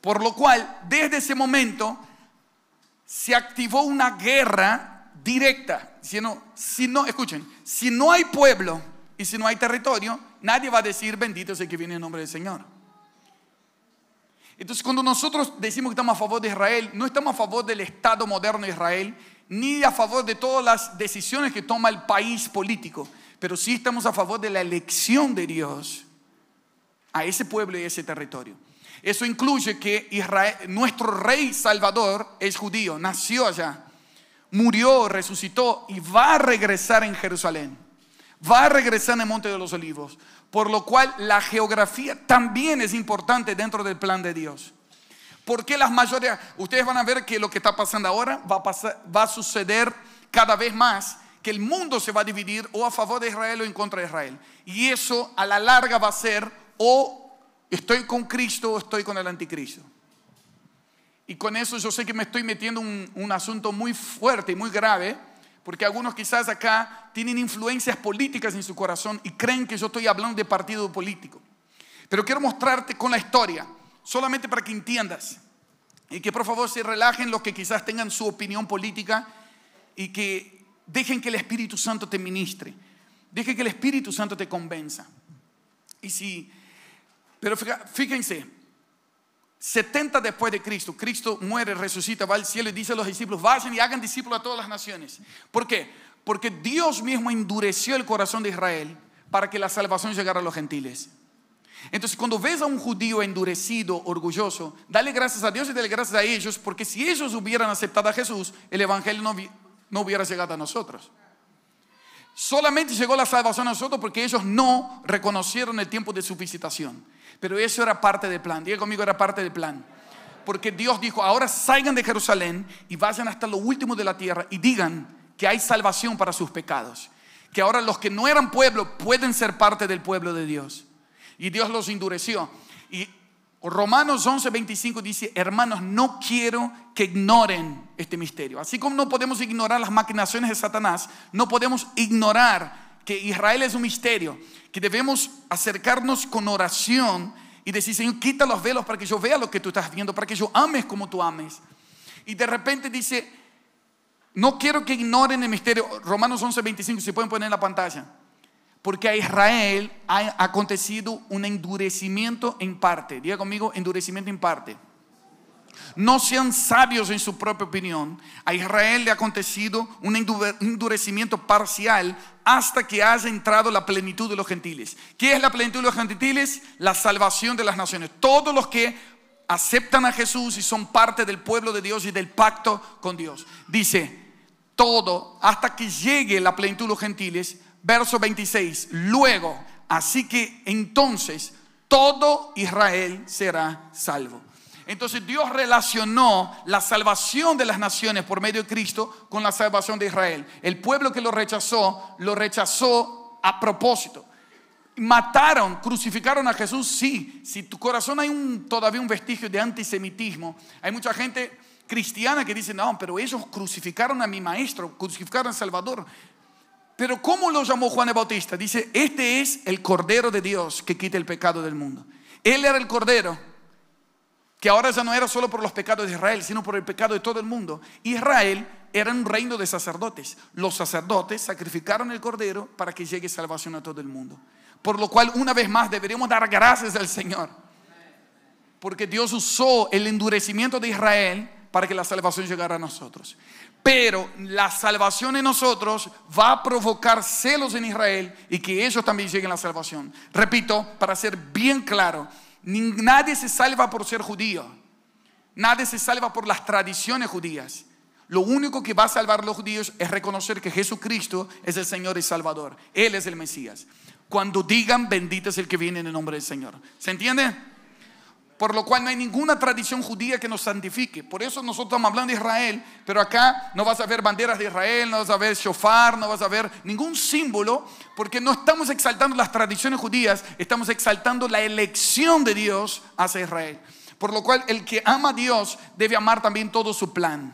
Por lo cual, desde ese momento se activó una guerra directa. Escuchen, si no hay pueblo y si no hay territorio, nadie va a decir bendito es el que viene en nombre del Señor. Entonces, cuando nosotros decimos que estamos a favor de Israel, no estamos a favor del Estado moderno de Israel, ni a favor de todas las decisiones que toma el país político, pero sí estamos a favor de la elección de Dios a ese pueblo y a ese territorio. Eso incluye que Israel, nuestro rey Salvador, es judío, nació allá, murió, resucitó y va a regresar en Jerusalén. Va a regresar en el Monte de los Olivos. Por lo cual la geografía también es importante dentro del plan de Dios. Porque las mayorías, ustedes van a ver que lo que está pasando ahora va a suceder cada vez más, que el mundo se va a dividir o a favor de Israel o en contra de Israel. Y eso a la larga va a ser o estoy con Cristo o estoy con el anticristo. Y con eso yo sé que me estoy metiendo un asunto muy fuerte y muy grave, porque algunos quizás acá tienen influencias políticas en su corazón y creen que yo estoy hablando de partido político. Pero quiero mostrarte con la historia, solamente para que entiendas. Y que por favor se relajen los que quizás tengan su opinión política y que dejen que el Espíritu Santo te ministre. Dejen que el Espíritu Santo te convenza. Pero fíjense, 70 después de Cristo, Cristo muere, resucita, va al cielo y dice a los discípulos: vayan y hagan discípulos a todas las naciones. ¿Por qué? Porque Dios mismo endureció el corazón de Israel para que la salvación llegara a los gentiles. Entonces, cuando ves a un judío endurecido, orgulloso, dale gracias a Dios y dale gracias a ellos, porque si ellos hubieran aceptado a Jesús, el evangelio no hubiera llegado a nosotros. Solamente llegó la salvación a nosotros porque ellos no reconocieron el tiempo de su visitación. Pero eso era parte del plan. Diga conmigo, era parte del plan. Porque Dios dijo: ahora salgan de Jerusalén y vayan hasta lo último de la tierra y digan que hay salvación para sus pecados. Que ahora los que no eran pueblo pueden ser parte del pueblo de Dios. Y Dios los endureció. Y Romanos 11:25 dice: hermanos, no quiero que ignoren este misterio. Así como no podemos ignorar las maquinaciones de Satanás, no podemos ignorar que Israel es un misterio, que debemos acercarnos con oración y decir: Señor, quita los velos para que yo vea lo que tú estás viendo, para que yo ames como tú ames. Y de repente dice: no quiero que ignoren el misterio. Romanos 11:25, se pueden poner en la pantalla. Porque a Israel ha acontecido un endurecimiento en parte. Diga conmigo, endurecimiento en parte. No sean sabios en su propia opinión. A Israel le ha acontecido un endurecimiento parcial hasta que haya entrado la plenitud de los gentiles. ¿Qué es la plenitud de los gentiles? La salvación de las naciones. Todos los que aceptan a Jesús y son parte del pueblo de Dios y del pacto con Dios. Dice, todo hasta que llegue la plenitud de los gentiles. Verso 26, luego, así que entonces todo Israel será salvo. Entonces Dios relacionó la salvación de las naciones por medio de Cristo con la salvación de Israel. El pueblo que lo rechazó a propósito. Mataron, crucificaron a Jesús, sí. Si tu corazón hay todavía un vestigio de antisemitismo, hay mucha gente cristiana que dice: no, pero ellos crucificaron a mi maestro, crucificaron al Salvador. Pero ¿cómo lo llamó Juan el Bautista? Dice: este es el Cordero de Dios que quita el pecado del mundo. Él era el Cordero, que ahora ya no era solo por los pecados de Israel, sino por el pecado de todo el mundo. Israel era un reino de sacerdotes. Los sacerdotes sacrificaron el Cordero para que llegue salvación a todo el mundo. Por lo cual, una vez más, deberíamos dar gracias al Señor, porque Dios usó el endurecimiento de Israel para que la salvación llegara a nosotros. Pero la salvación en nosotros va a provocar celos en Israel y que ellos también lleguen a la salvación. Repito, para ser bien claro, nadie se salva por ser judío. Nadie se salva por las tradiciones judías. Lo único que va a salvar a los judíos es reconocer que Jesucristo es el Señor y Salvador. Él es el Mesías. Cuando digan: bendito es el que viene en el nombre del Señor. ¿Se entiende? Por lo cual no hay ninguna tradición judía que nos santifique. Por eso nosotros estamos hablando de Israel, pero acá no vas a ver banderas de Israel, no vas a ver shofar, no vas a ver ningún símbolo, porque no estamos exaltando las tradiciones judías, estamos exaltando la elección de Dios hacia Israel. Por lo cual el que ama a Dios debe amar también todo su plan.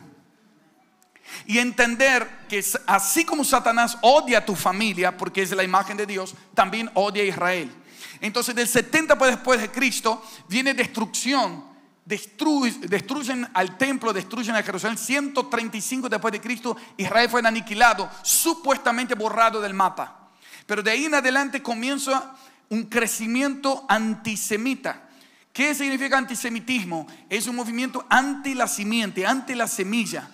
Y entender que así como Satanás odia a tu familia, porque es la imagen de Dios, también odia a Israel. Entonces del 70 después de Cristo viene destrucción. Destruyen al templo, destruyen a Jerusalén. 135 después de Cristo Israel fue aniquilado, supuestamente borrado del mapa. Pero de ahí en adelante comienza un crecimiento antisemita. ¿Qué significa antisemitismo? Es un movimiento anti la simiente, anti la semilla,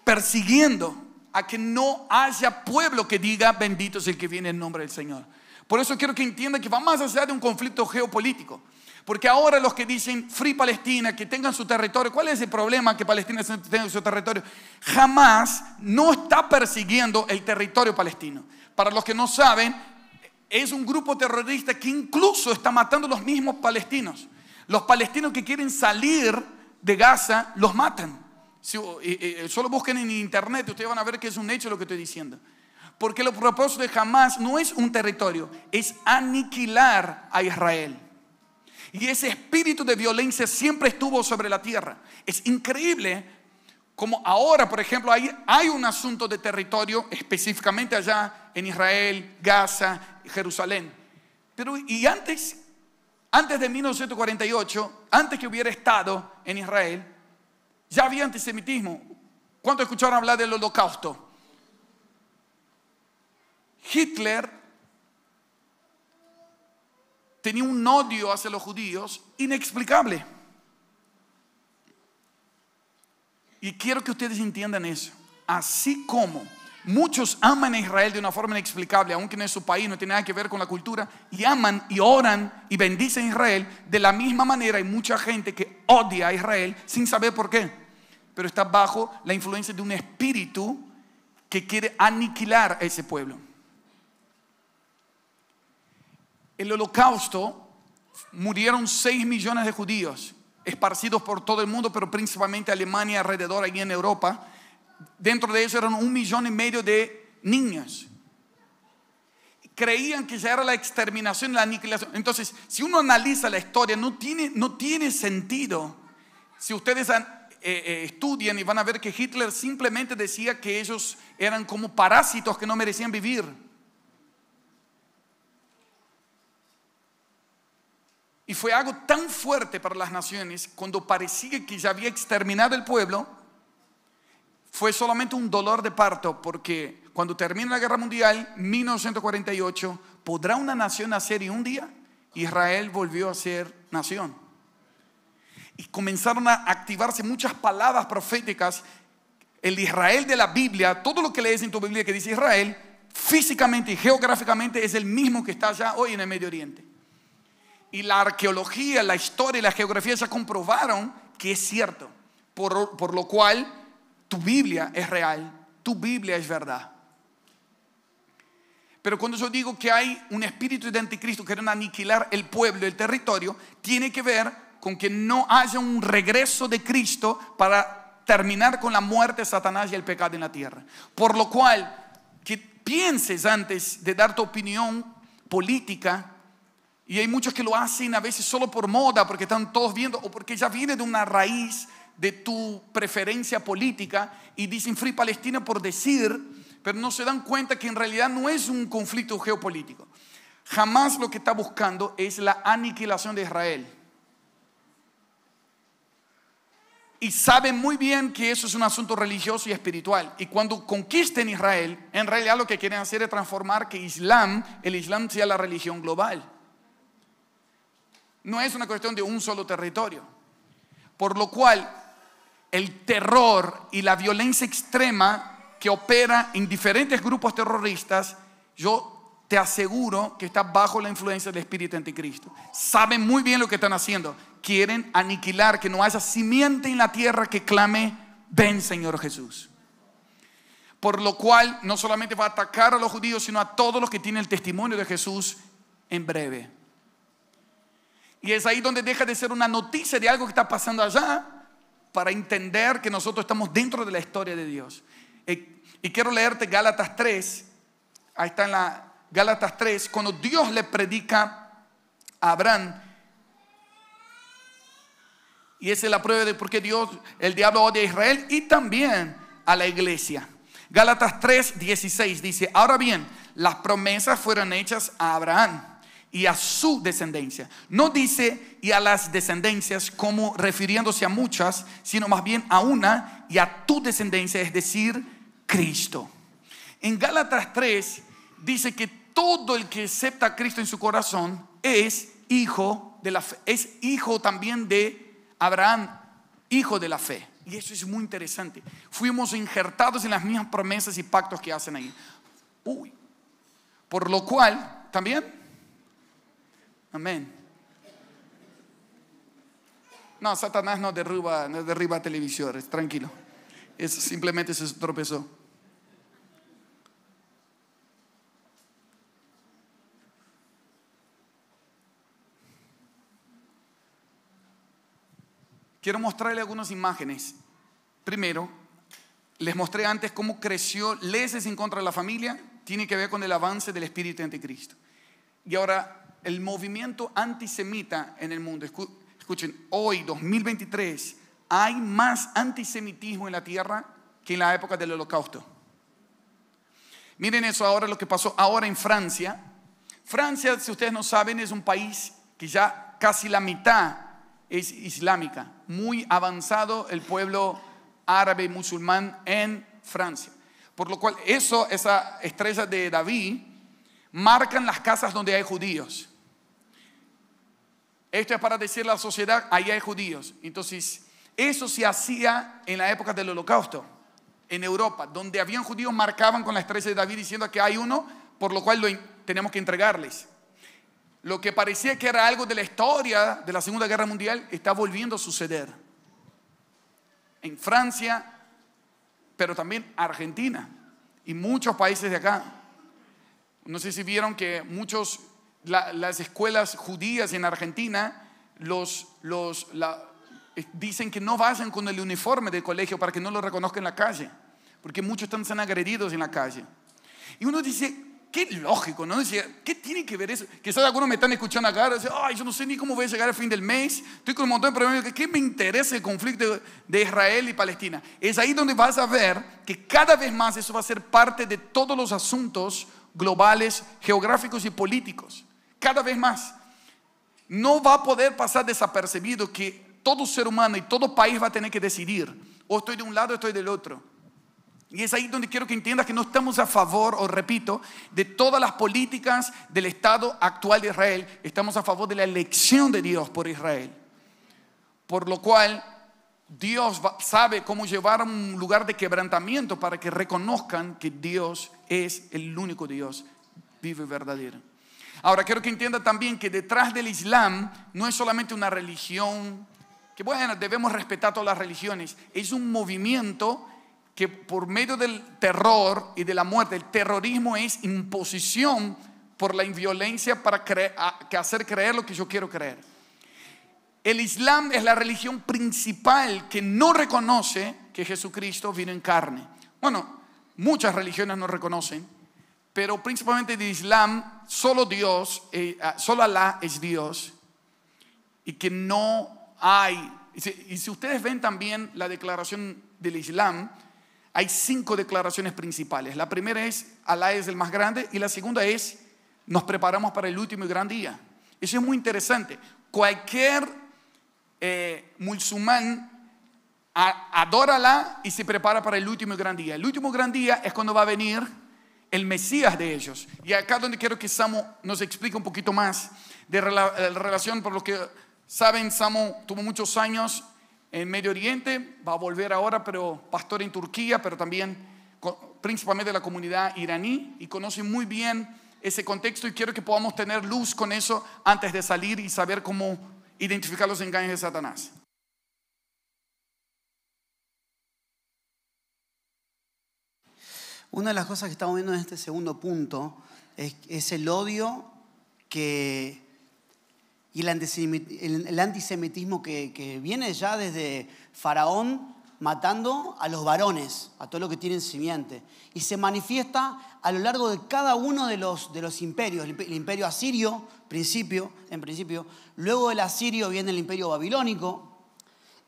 persiguiendo a que no haya pueblo que diga bendito es el que viene en nombre del Señor. Por eso quiero que entiendan que va más allá de un conflicto geopolítico. Porque ahora los que dicen Free Palestina, que tengan su territorio, ¿cuál es el problema que Palestina tenga su territorio? Jamás no está persiguiendo el territorio palestino. Para los que no saben, es un grupo terrorista que incluso está matando a los mismos palestinos. Los palestinos que quieren salir de Gaza, los matan. Solo busquen en internet, ustedes van a ver que es un hecho lo que estoy diciendo. Porque el propósito de Hamás no es un territorio, es aniquilar a Israel. Y ese espíritu de violencia siempre estuvo sobre la tierra. Es increíble como ahora, por ejemplo, hay un asunto de territorio específicamente allá en Israel, Gaza, Jerusalén. Pero y antes de 1948, antes que hubiera estado en Israel, ya había antisemitismo. ¿Cuántos escucharon hablar del Holocausto? Hitler tenía un odio hacia los judíos inexplicable. Y quiero que ustedes entiendan eso. Así como muchos aman a Israel de una forma inexplicable, aunque no es su país, no tiene nada que ver con la cultura, y aman y oran y bendicen a Israel, de la misma manera hay mucha gente que odia a Israel sin saber por qué. Pero está bajo la influencia de un espíritu que quiere aniquilar a ese pueblo. El Holocausto, murieron 6 millones de judíos, esparcidos por todo el mundo, pero principalmente Alemania, alrededor, allí en Europa. Dentro de eso eran 1,5 millones de niños. Creían que ya era la exterminación, la aniquilación. Entonces, si uno analiza la historia, no tiene sentido. Si ustedes estudian y van a ver que Hitler simplemente decía que ellos eran como parásitos que no merecían vivir. Y fue algo tan fuerte para las naciones, cuando parecía que ya había exterminado el pueblo, fue solamente un dolor de parto, porque cuando termina la Guerra Mundial, 1948, ¿podrá una nación nacer? Y un día Israel volvió a ser nación. Y comenzaron a activarse muchas palabras proféticas. El Israel de la Biblia, todo lo que lees en tu Biblia que dice Israel, físicamente y geográficamente es el mismo que está allá hoy en el Medio Oriente. Y la arqueología, la historia y la geografía ya comprobaron que es cierto. Por lo cual tu Biblia es real, tu Biblia es verdad. Pero cuando yo digo que hay un espíritu de anticristo que quieren aniquilar el pueblo, el territorio, tiene que ver con que no haya un regreso de Cristo para terminar con la muerte de Satanás y el pecado en la tierra. Por lo cual, que pienses antes de dar tu opinión política. Y hay muchos que lo hacen a veces solo por moda, porque están todos viendo, o porque ya viene de una raíz de tu preferencia política, y dicen Free Palestina por decir, pero no se dan cuenta que en realidad no es un conflicto geopolítico. Jamás lo que está buscando es la aniquilación de Israel. Y saben muy bien que eso es un asunto religioso y espiritual. Y cuando conquisten Israel, en realidad lo que quieren hacer es transformar que el Islam sea la religión global. No es una cuestión de un solo territorio. Por lo cual, el terror y la violencia extrema que opera en diferentes grupos terroristas, yo te aseguro que está bajo la influencia del espíritu anticristo. Saben muy bien lo que están haciendo. Quieren aniquilar, que no haya simiente en la tierra que clame, ven Señor Jesús. Por lo cual, no solamente va a atacar a los judíos, sino a todos los que tienen el testimonio de Jesús en breve. Y es ahí donde deja de ser una noticia de algo que está pasando allá para entender que nosotros estamos dentro de la historia de Dios. Y quiero leerte Gálatas 3. Ahí está en la Gálatas 3. Cuando Dios le predica a Abraham, y esa es la prueba de por qué el diablo odia a Israel y también a la iglesia. Gálatas 3:16 dice: ahora bien, las promesas fueron hechas a Abraham y a su descendencia. No dice y a las descendencias como refiriéndose a muchas, sino más bien a una y a tu descendencia, es decir, Cristo. En Gálatas 3 dice que todo el que acepta a Cristo en su corazón es hijo de la fe, es hijo también de Abraham, hijo de la fe. Y eso es muy interesante. Fuimos injertados en las mismas promesas y pactos que hacen ahí. Por lo cual, ¿también? Amén. No, Satanás no derriba televisores, tranquilo. Eso simplemente se tropezó. Quiero mostrarle algunas imágenes. Primero, les mostré antes cómo creció leyes en contra de la familia. Tiene que ver con el avance del espíritu anticristo. Y ahora, el movimiento antisemita en el mundo. Escuchen, hoy, 2023, hay más antisemitismo en la tierra que en la época del Holocausto. Miren eso ahora, lo que pasó ahora en Francia. Francia, si ustedes no saben, es un país que ya casi la mitad es islámica. Muy avanzado el pueblo árabe y musulmán en Francia. Por lo cual, esa estrella de David, marcan las casas donde hay judíos. Esto es para decirle a la sociedad: ahí hay judíos. Entonces, eso se hacía en la época del Holocausto, en Europa, donde habían judíos, marcaban con la estrella de David diciendo que hay uno, por lo cual tenemos que entregarles. Lo que parecía que era algo de la historia de la Segunda Guerra Mundial está volviendo a suceder. En Francia, pero también Argentina y muchos países de acá. No sé si vieron que las escuelas judías en Argentina dicen que no vayan con el uniforme del colegio para que no lo reconozcan en la calle, porque muchos están siendo agredidos en la calle. Y uno dice: qué lógico, ¿no? Dice, ¿qué tiene que ver eso? Quizás algunos me están escuchando acá y dicen: ay, yo no sé ni cómo voy a llegar al fin del mes, estoy con un montón de problemas. ¿Qué me interesa el conflicto de Israel y Palestina? Es ahí donde vas a ver que cada vez más eso va a ser parte de todos los asuntos globales, geográficos y políticos. Cada vez más. No va a poder pasar desapercibido que todo ser humano y todo país va a tener que decidir: o estoy de un lado o estoy del otro. Y es ahí donde quiero que entiendas que no estamos a favor, o repito, de todas las políticas del Estado actual de Israel. Estamos a favor de la elección de Dios por Israel. Por lo cual, Dios sabe cómo llevar a un lugar de quebrantamiento para que reconozcan que Dios es el único Dios vivo y verdadero. Ahora, quiero que entienda también que detrás del Islam no es solamente una religión, que bueno, debemos respetar todas las religiones. Es un movimiento que por medio del terror y de la muerte, el terrorismo es imposición por la inviolencia para hacer creer lo que yo quiero creer. El Islam es la religión principal que no reconoce que Jesucristo vino en carne. Bueno, muchas religiones no reconocen, pero principalmente el Islam, solo Alá es Dios, y que no hay. Y si ustedes ven también la declaración del Islam, hay 5 declaraciones principales. La primera es: Alá es el más grande. Y la segunda es: nos preparamos para el último y gran día. Eso es muy interesante. Cualquier musulmán adora a Alá y se prepara para el último y gran día. El último gran día es cuando va a venir el Mesías de ellos. Y acá donde quiero que Samu nos explique un poquito más de relación. Por lo que saben, Samu tuvo muchos años en Medio Oriente, va a volver ahora, pero pastor en Turquía, pero también principalmente de la comunidad iraní, y conoce muy bien ese contexto, y quiero que podamos tener luz con eso antes de salir y saber cómo identificar los engaños de Satanás. Una de las cosas que estamos viendo en este segundo punto es el odio que y el antisemitismo que viene ya desde Faraón matando a los varones, a todos los que tienen simiente. Y se manifiesta a lo largo de cada uno de los imperios. El imperio asirio, en principio. Luego del asirio viene el imperio babilónico.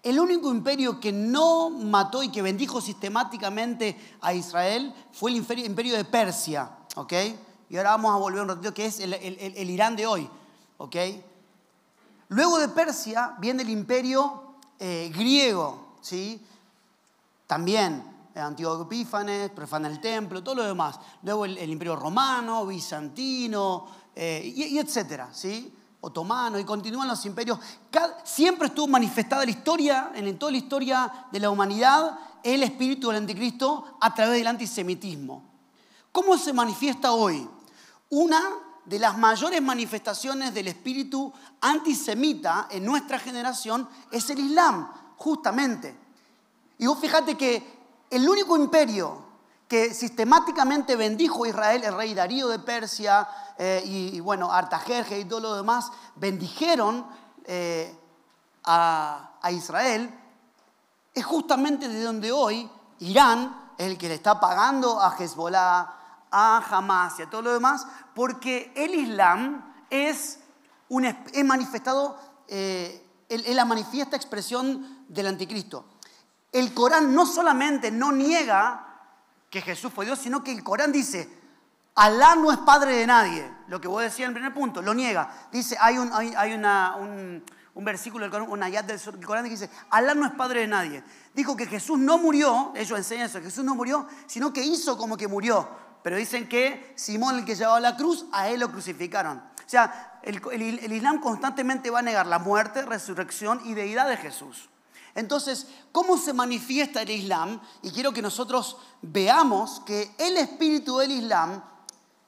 El único imperio que no mató y que bendijo sistemáticamente a Israel fue el imperio de Persia. ¿Ok? Y ahora vamos a volver un ratito, que es el Irán de hoy. ¿Ok? Luego de Persia viene el imperio griego. ¿Sí? También Antíoco Epífanes, profana el templo, todo lo demás. Luego el imperio romano, bizantino, y etcétera, ¿sí? Otomano, y continúan los imperios. Siempre estuvo manifestada en toda la historia de la humanidad, el espíritu del anticristo a través del antisemitismo. ¿Cómo se manifiesta hoy? Una de las mayores manifestaciones del espíritu antisemita en nuestra generación es el Islam, justamente. Y vos fíjate que el único imperio que sistemáticamente bendijo a Israel, el rey Darío de Persia y bueno, Artajerjes y todo lo demás, bendijeron a Israel, es justamente de donde hoy Irán es el que le está pagando a Hezbollah, a Hamas y a todo lo demás, porque el Islam es manifestado, es la manifiesta expresión del anticristo. El Corán no solamente no niega que Jesús fue Dios, sino que el Corán dice, Alá no es padre de nadie. Lo que vos decías en el primer punto, lo niega. Dice, hay un versículo del Corán, una ayat del Corán que dice, Alá no es padre de nadie. Dijo que Jesús no murió, ellos enseñan eso, Jesús no murió, sino que hizo como que murió. Pero dicen que Simón, el que llevaba la cruz, a él lo crucificaron. O sea, el Islam constantemente va a negar la muerte, resurrección y deidad de Jesús. Entonces, ¿cómo se manifiesta el Islam? Y quiero que nosotros veamos que el espíritu del Islam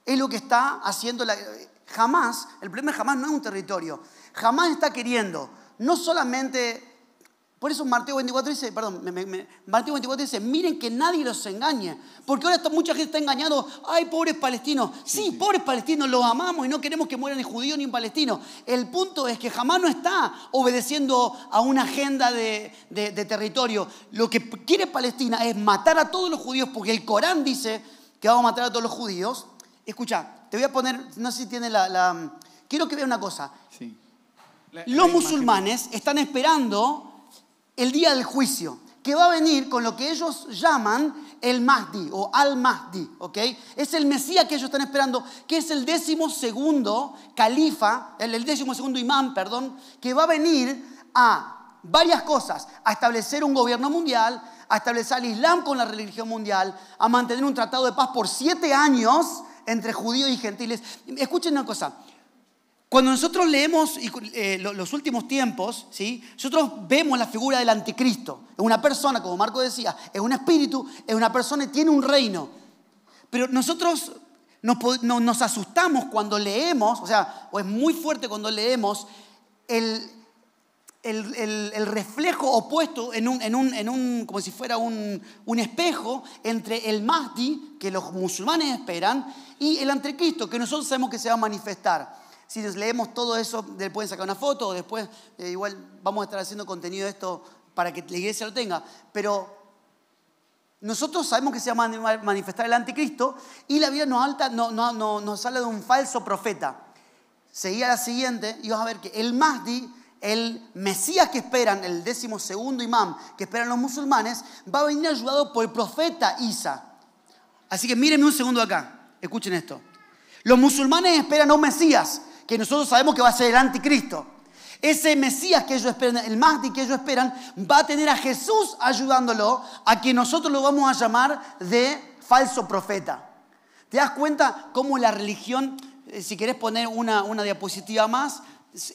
es lo que está haciendo Hamás. El problema de Hamás no es un territorio. Hamás está queriendo no solamente... Por eso Mateo 24 dice, Mateo 24 dice, miren que nadie los engañe. Porque ahora mucha gente está engañando. Ay, pobres palestinos. Sí, pobres palestinos, los amamos y no queremos que mueran ni judíos ni palestinos. El punto es que jamás no está obedeciendo a una agenda de territorio. Lo que quiere Palestina es matar a todos los judíos, porque el Corán dice que vamos a matar a todos los judíos. Escucha, te voy a poner, no sé si tiene quiero que vea una cosa. Sí. Los musulmanes están esperando el día del juicio, que va a venir con lo que ellos llaman el Mahdi o Al-Mahdi, ¿ok? Es el Mesías que ellos están esperando, que es el 12º califa, el 12º imán, que va a venir a varias cosas, a establecer un gobierno mundial, a establecer el Islam con la religión mundial, a mantener un tratado de paz por 7 años entre judíos y gentiles. Escuchen una cosa. Cuando nosotros leemos los últimos tiempos, ¿sí? Nosotros vemos la figura del anticristo. Es una persona, como Marco decía, es un espíritu, es una persona y tiene un reino. Pero nosotros nos asustamos cuando leemos, o es muy fuerte cuando leemos el reflejo opuesto como si fuera un espejo entre el Mahdi, que los musulmanes esperan, y el anticristo, que nosotros sabemos que se va a manifestar. Si leemos todo eso, pueden sacar una foto o después igual vamos a estar haciendo contenido de esto para que la iglesia lo tenga. Pero nosotros sabemos que se va a manifestar el anticristo y la Biblia nos habla de un falso profeta. Seguía la siguiente y vas a ver que el Mahdi, el Mesías que esperan, el 12º imán que esperan los musulmanes, va a venir ayudado por el profeta Isa. Así que mírenme un segundo acá, escuchen esto. Los musulmanes esperan a un Mesías, que nosotros sabemos que va a ser el anticristo. Ese Mesías que ellos esperan, el Mahdi que ellos esperan, va a tener a Jesús ayudándolo, a quien nosotros lo vamos a llamar de falso profeta. ¿Te das cuenta cómo la religión, si querés poner una diapositiva más,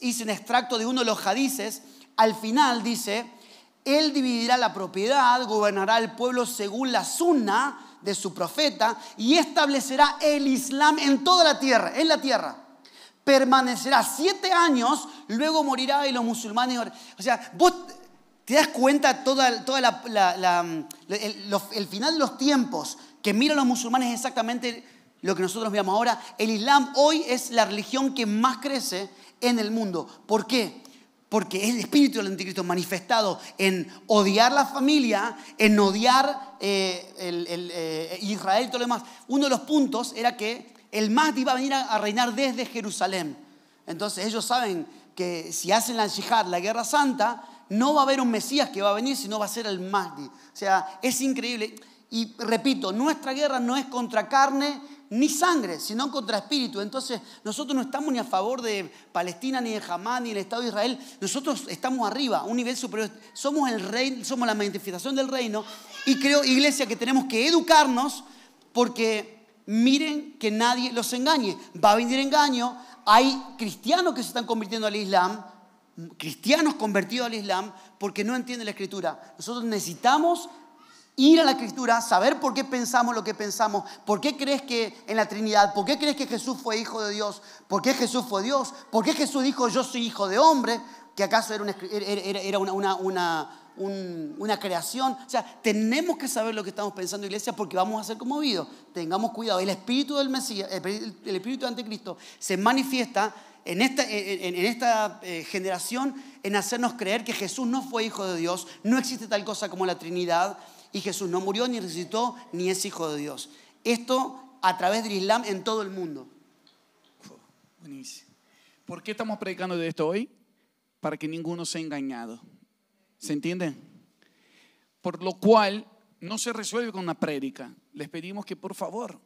hice un extracto de uno de los hadices, al final dice, él dividirá la propiedad, gobernará al pueblo según la sunna de su profeta y establecerá el Islam en toda la tierra, en la tierra. Permanecerá 7 años, luego morirá y los musulmanes... O sea, vos te das cuenta el final de los tiempos que miran los musulmanes es exactamente lo que nosotros miramos ahora. El Islam hoy es la religión que más crece en el mundo. ¿Por qué? Porque es el espíritu del anticristo manifestado en odiar la familia, en odiar Israel y todo lo demás. Uno de los puntos era que el Mahdi iba a venir a reinar desde Jerusalén. Entonces ellos saben que si hacen la yihad, la guerra santa, no va a haber un Mesías que va a venir, sino va a ser el Mahdi. O sea, es increíble. Y repito, nuestra guerra no es contra carne ni sangre, sino contra espíritu. Entonces nosotros no estamos ni a favor de Palestina, ni de Hamás, ni del Estado de Israel. Nosotros estamos arriba, un nivel superior. Somos el reino, somos la manifestación del reino. Y creo, iglesia, que tenemos que educarnos, porque miren que nadie los engañe. Va a venir engaño. Hay cristianos que se están convirtiendo al Islam, cristianos convertidos al Islam, porque no entienden la Escritura. Nosotros necesitamos ir a la Escritura, saber por qué pensamos lo que pensamos, por qué crees que en la Trinidad, por qué crees que Jesús fue hijo de Dios, por qué Jesús fue Dios, por qué Jesús dijo yo soy hijo de hombre, que acaso era una creación. O sea, tenemos que saber lo que estamos pensando, iglesia, porque vamos a ser conmovidos. Tengamos cuidado. El espíritu del Mesías, el espíritu de Anticristo se manifiesta en esta generación en hacernos creer que Jesús no fue hijo de Dios, no existe tal cosa como la Trinidad, y Jesús no murió, ni resucitó, ni es hijo de Dios. Esto a través del Islam en todo el mundo. Buenísimo. ¿Por qué estamos predicando de esto hoy? Para que ninguno sea engañado. ¿Se entiende? Por lo cual no se resuelve con una prédica. Les pedimos que por favor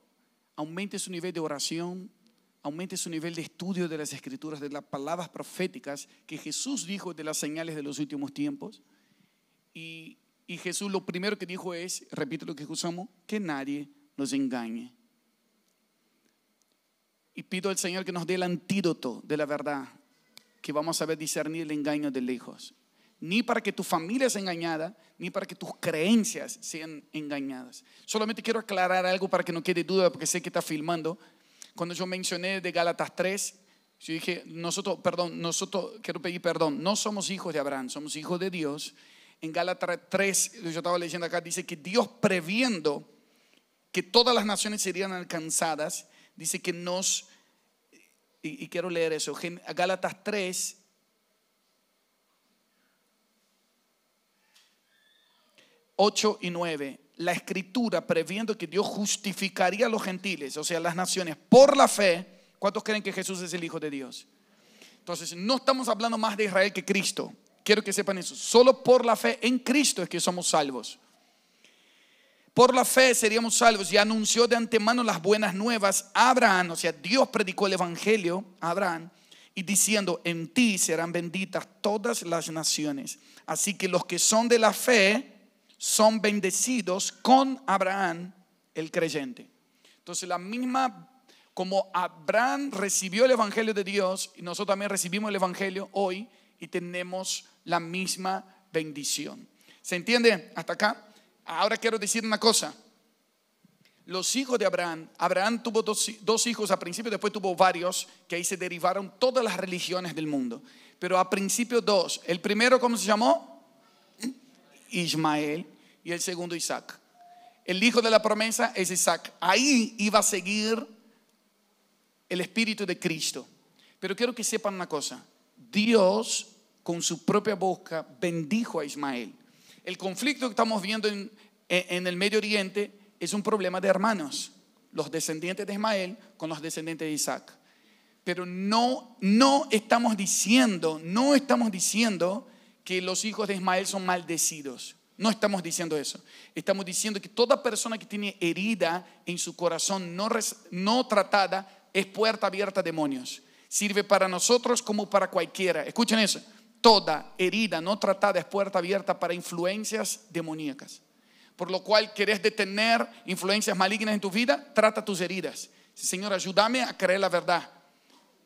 aumente su nivel de oración, aumente su nivel de estudio de las Escrituras, de las palabras proféticas que Jesús dijo de las señales de los últimos tiempos. Y Jesús lo primero que dijo es, repito lo que usamos, que nadie nos engañe. Y pido al Señor que nos dé el antídoto de la verdad, que vamos a saber discernir el engaño de lejos. Ni para que tu familia sea engañada, ni para que tus creencias sean engañadas. Solamente quiero aclarar algo para que no quede duda, porque sé que está filmando. Cuando yo mencioné de Gálatas 3, yo dije, nosotros, quiero pedir perdón, no somos hijos de Abraham, somos hijos de Dios. En Gálatas 3, yo estaba leyendo acá, dice que Dios, previendo que todas las naciones serían alcanzadas, dice que nos, y quiero leer eso, Gálatas 3, 8 y 9, la Escritura, previendo que Dios justificaría a los gentiles, o sea, las naciones, por la fe. ¿Cuántos creen que Jesús es el Hijo de Dios? Entonces, no estamos hablando más de Israel que Cristo. Quiero que sepan eso. Solo por la fe en Cristo es que somos salvos. Por la fe seríamos salvos. Y anunció de antemano las buenas nuevas a Abraham. O sea, Dios predicó el evangelio a Abraham, y diciendo, en ti serán benditas todas las naciones. Así que los que son de la fe son bendecidos con Abraham, el creyente. Entonces, la misma, como Abraham recibió el evangelio de Dios, y nosotros también recibimos el evangelio hoy, y tenemos la misma bendición. ¿Se entiende hasta acá? Ahora quiero decir una cosa. Los hijos de Abraham tuvo dos hijos al principio, después tuvo varios, que ahí se derivaron todas las religiones del mundo. Pero al principio dos. El primero, ¿cómo se llamó? Ismael. Y el segundo, Isaac. El hijo de la promesa es Isaac. Ahí iba a seguir el espíritu de Cristo. Pero quiero que sepan una cosa. Dios con su propia boca bendijo a Ismael. El conflicto que estamos viendo en el Medio Oriente es un problema de hermanos, los descendientes de Ismael con los descendientes de Isaac. Pero no estamos diciendo que los hijos de Ismael son maldecidos. No estamos diciendo eso. Estamos diciendo que toda persona que tiene herida en su corazón no tratada es puerta abierta a demonios. Sirve para nosotros como para cualquiera. Escuchen eso. Toda herida no tratada es puerta abierta para influencias demoníacas. Por lo cual, ¿querés detener influencias malignas en tu vida? Trata tus heridas. Señor, ayúdame a creer la verdad.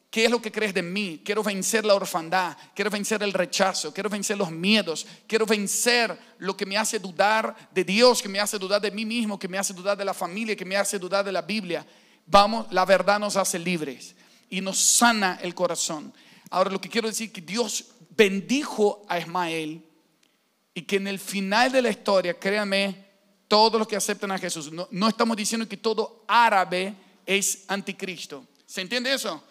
¿Qué es lo que crees de mí? Quiero vencer la orfandad, quiero vencer el rechazo, quiero vencer los miedos, quiero vencer lo que me hace dudar de Dios, que me hace dudar de mí mismo, que me hace dudar de la familia, que me hace dudar de la Biblia. Vamos, la verdad nos hace libres y nos sana el corazón. Ahora, lo que quiero decir es que Dios bendijo a Ismael, y que en el final de la historia, créanme, todos los que aceptan a Jesús, no estamos diciendo que todo árabe es anticristo. ¿Se entiende eso?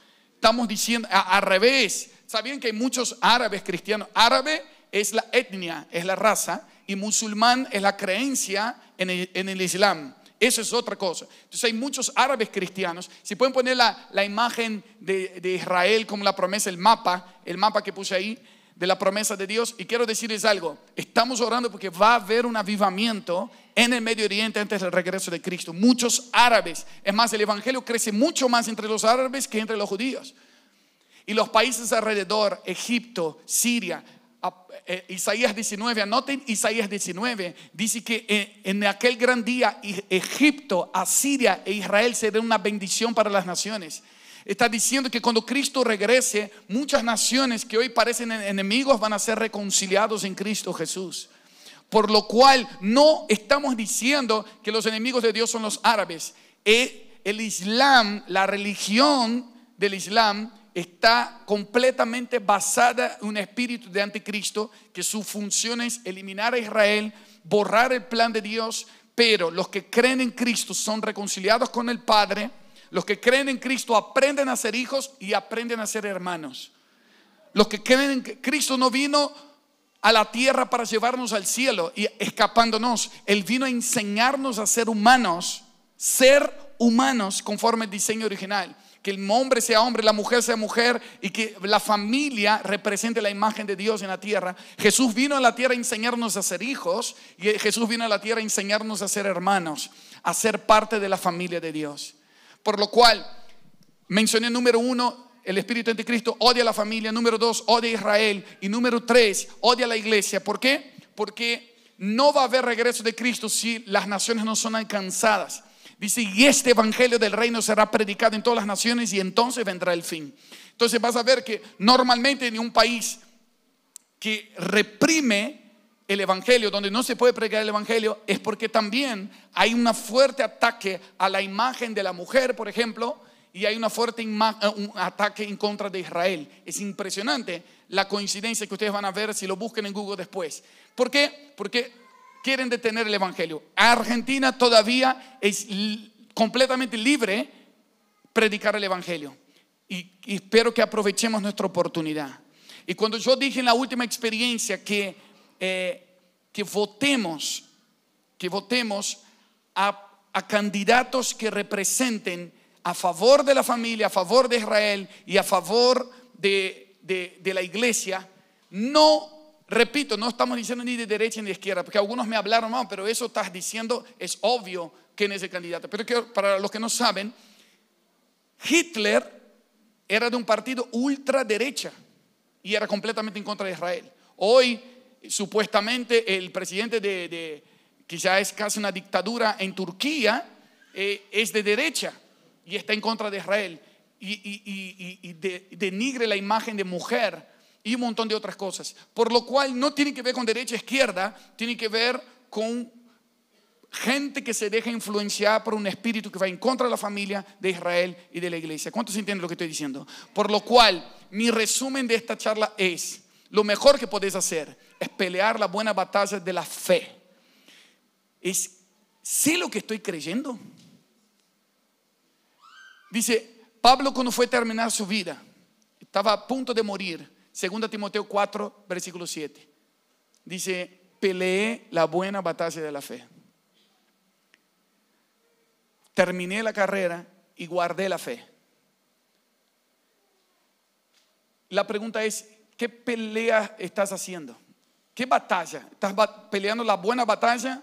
estamos diciendo al revés. ¿Sabían que hay muchos árabes cristianos? Árabe es la etnia, es la raza, y musulmán es la creencia en el Islam. Eso es otra cosa. Entonces hay muchos árabes cristianos. Si pueden poner la imagen de Israel como la promesa, el mapa que puse ahí, de la promesa de Dios. Y quiero decirles algo, estamos orando porque va a haber un avivamiento en el Medio Oriente antes del regreso de Cristo. Muchos árabes, es más, el evangelio crece mucho más entre los árabes que entre los judíos. Y los países alrededor, Egipto, Siria, Isaías 19, anoten Isaías 19, dice que en aquel gran día Egipto, Asiria e Israel serán una bendición para las naciones. Está diciendo que cuando Cristo regrese, muchas naciones que hoy parecen enemigos van a ser reconciliados en Cristo Jesús. Por lo cual no estamos diciendo que los enemigos de Dios son los árabes. El Islam, la religión del Islam, está completamente basada en un espíritu de anticristo, que su función es eliminar a Israel, borrar el plan de Dios. Pero los que creen en Cristo son reconciliados con el Padre. Los que creen en Cristo aprenden a ser hijos y aprenden a ser hermanos. Los que creen en que Cristo no vino a la tierra para llevarnos al cielo y escapándonos. Él vino a enseñarnos a ser humanos conforme al diseño original. Que el hombre sea hombre, la mujer sea mujer, y que la familia represente la imagen de Dios en la tierra. Jesús vino a la tierra a enseñarnos a ser hijos, y Jesús vino a la tierra a enseñarnos a ser hermanos, a ser parte de la familia de Dios. Por lo cual, mencioné número 1, el espíritu anticristo odia a la familia. Número 2, odia a Israel. Y número 3, odia a la iglesia. ¿Por qué? Porque no va a haber regreso de Cristo si las naciones no son alcanzadas. Dice, y este evangelio del reino será predicado en todas las naciones y entonces vendrá el fin. Entonces vas a ver que normalmente en un país que reprime el evangelio, donde no se puede predicar el evangelio, es porque también hay un fuerte ataque a la imagen de la mujer, por ejemplo, y hay un ataque en contra de Israel. Es impresionante la coincidencia que ustedes van a ver si lo buscan en Google después. ¿Por qué? Porque quieren detener el evangelio. Argentina todavía es completamente libre predicar el evangelio, y espero que aprovechemos nuestra oportunidad. Y cuando yo dije en la última experiencia que votemos a candidatos que representen a favor de la familia, a favor de Israel y a favor de la iglesia, repito, no estamos diciendo ni de derecha ni de izquierda, porque algunos me hablaron, no, pero eso estás diciendo, es obvio quién es el candidato. Pero para los que no saben, Hitler era de un partido ultraderecha y era completamente en contra de Israel. Hoy, supuestamente, el presidente que ya es casi una dictadura en Turquía, es de derecha y está en contra de Israel y denigre la imagen de mujer y un montón de otras cosas. Por lo cual no tiene que ver con derecha e izquierda, tiene que ver con gente que se deja influenciar por un espíritu que va en contra de la familia de Israel y de la iglesia. ¿Cuántos entienden lo que estoy diciendo? Por lo cual, mi resumen de esta charla es: lo mejor que podés hacer es pelear la buena batalla de la fe. ¿Sé lo que estoy creyendo? Dice Pablo cuando fue a terminar su vida, estaba a punto de morir. 2 Timoteo 4, versículo 7. Dice, peleé la buena batalla de la fe. Terminé la carrera y guardé la fe. La pregunta es, ¿qué pelea estás haciendo? ¿Qué batalla? ¿Estás peleando la buena batalla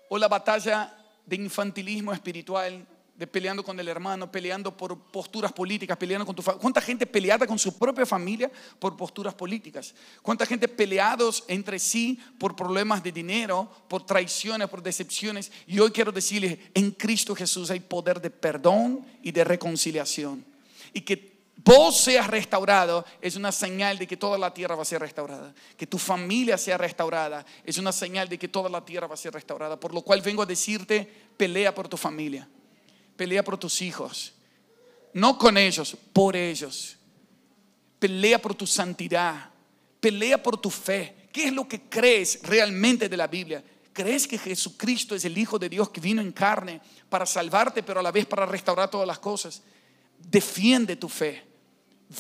o la batalla de infantilismo espiritual, de peleando con el hermano, peleando por posturas políticas, peleando con tu familia? ¿Cuánta gente peleada con su propia familia por posturas políticas? ¿Cuánta gente peleados entre sí por problemas de dinero, por traiciones, por decepciones? Y hoy quiero decirles, en Cristo Jesús hay poder de perdón y de reconciliación. Y que vos seas restaurado es una señal de que toda la tierra va a ser restaurada. Que tu familia sea restaurada es una señal de que toda la tierra va a ser restaurada. Por lo cual vengo a decirte, pelea por tu familia. Pelea por tus hijos, no con ellos, por ellos. Pelea por tu santidad, pelea por tu fe. ¿Qué es lo que crees realmente de la Biblia? ¿Crees que Jesucristo es el Hijo de Dios que vino en carne para salvarte, pero a la vez para restaurar todas las cosas? Defiende tu fe.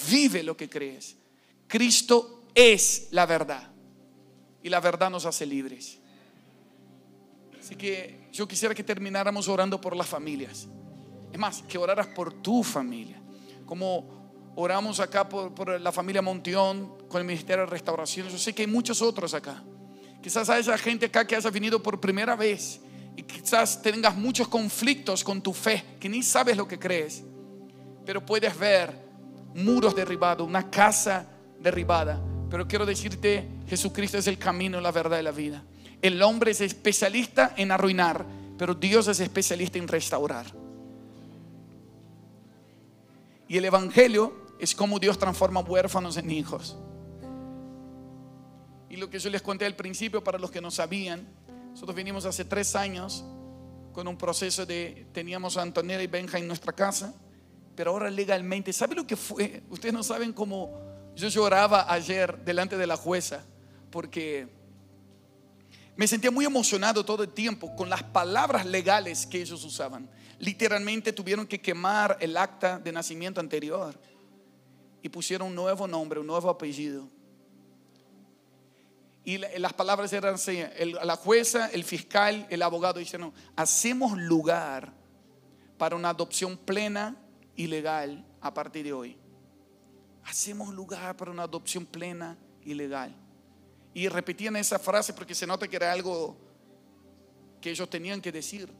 vive lo que crees. Cristo es la verdad y la verdad nos hace libres. Así que yo quisiera que termináramos orando por las familias. Es más, que oraras por tu familia, como oramos acá por la familia Montión con el Ministerio de Restauración. Yo sé que hay muchos otros acá. Quizás haya gente acá que haya venido por primera vez y quizás tengas muchos conflictos con tu fe, que ni sabes lo que crees, pero puedes ver muros derribados, una casa derribada. Pero quiero decirte, Jesucristo es el camino, la verdad y la vida. El hombre es especialista en arruinar, pero Dios es especialista en restaurar. Y el evangelio es como Dios transforma huérfanos en hijos. Y lo que yo les conté al principio, para los que no sabían, nosotros vinimos hace 3 años con un proceso teníamos a Antonella y Benja en nuestra casa, pero ahora legalmente, ¿sabe lo que fue? Ustedes no saben cómo yo lloraba ayer delante de la jueza, porque me sentía muy emocionado todo el tiempo con las palabras legales que ellos usaban. Literalmente tuvieron que quemar el acta de nacimiento anterior y pusieron un nuevo nombre, un nuevo apellido. Y las palabras eran así: la jueza, el fiscal, el abogado dijeron: hacemos lugar para una adopción plena y legal a partir de hoy. Hacemos lugar para una adopción plena y legal. Y repetían esa frase porque se nota que era algo que ellos tenían que decir.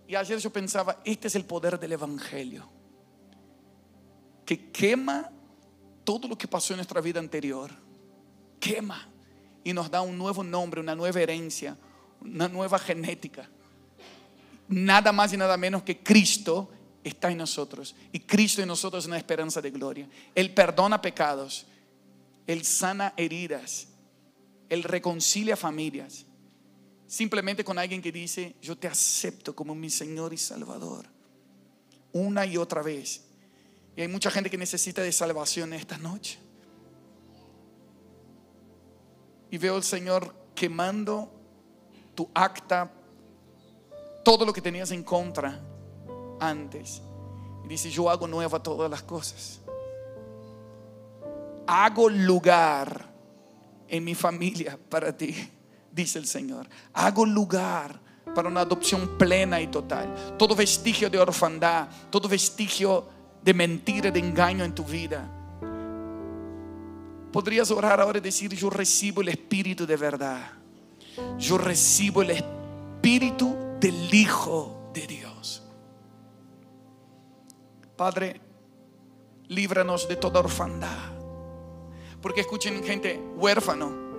Y ayer yo pensaba, este es el poder del evangelio, que quema todo lo que pasó en nuestra vida anterior. Quema y nos da un nuevo nombre, una nueva herencia, una nueva genética. Nada más y nada menos que Cristo está en nosotros, y Cristo en nosotros es una esperanza de gloria. Él perdona pecados, Él sana heridas, Él reconcilia familias, simplemente con alguien que dice: yo te acepto como mi Señor y Salvador, una y otra vez. Y hay mucha gente que necesita de salvación esta noche. Y veo al Señor quemando tu acta, todo lo que tenías en contra antes. Y dice: yo hago nueva todas las cosas. Hago lugar en mi familia para ti, dice el Señor. Hago lugar para una adopción plena y total. Todo vestigio de orfandad, todo vestigio de mentira, de engaño en tu vida, podrías orar ahora y decir: yo recibo el Espíritu de verdad. Yo recibo el Espíritu del Hijo de Dios. Padre, líbranos de toda orfandad. Porque escuchen, gente, huérfano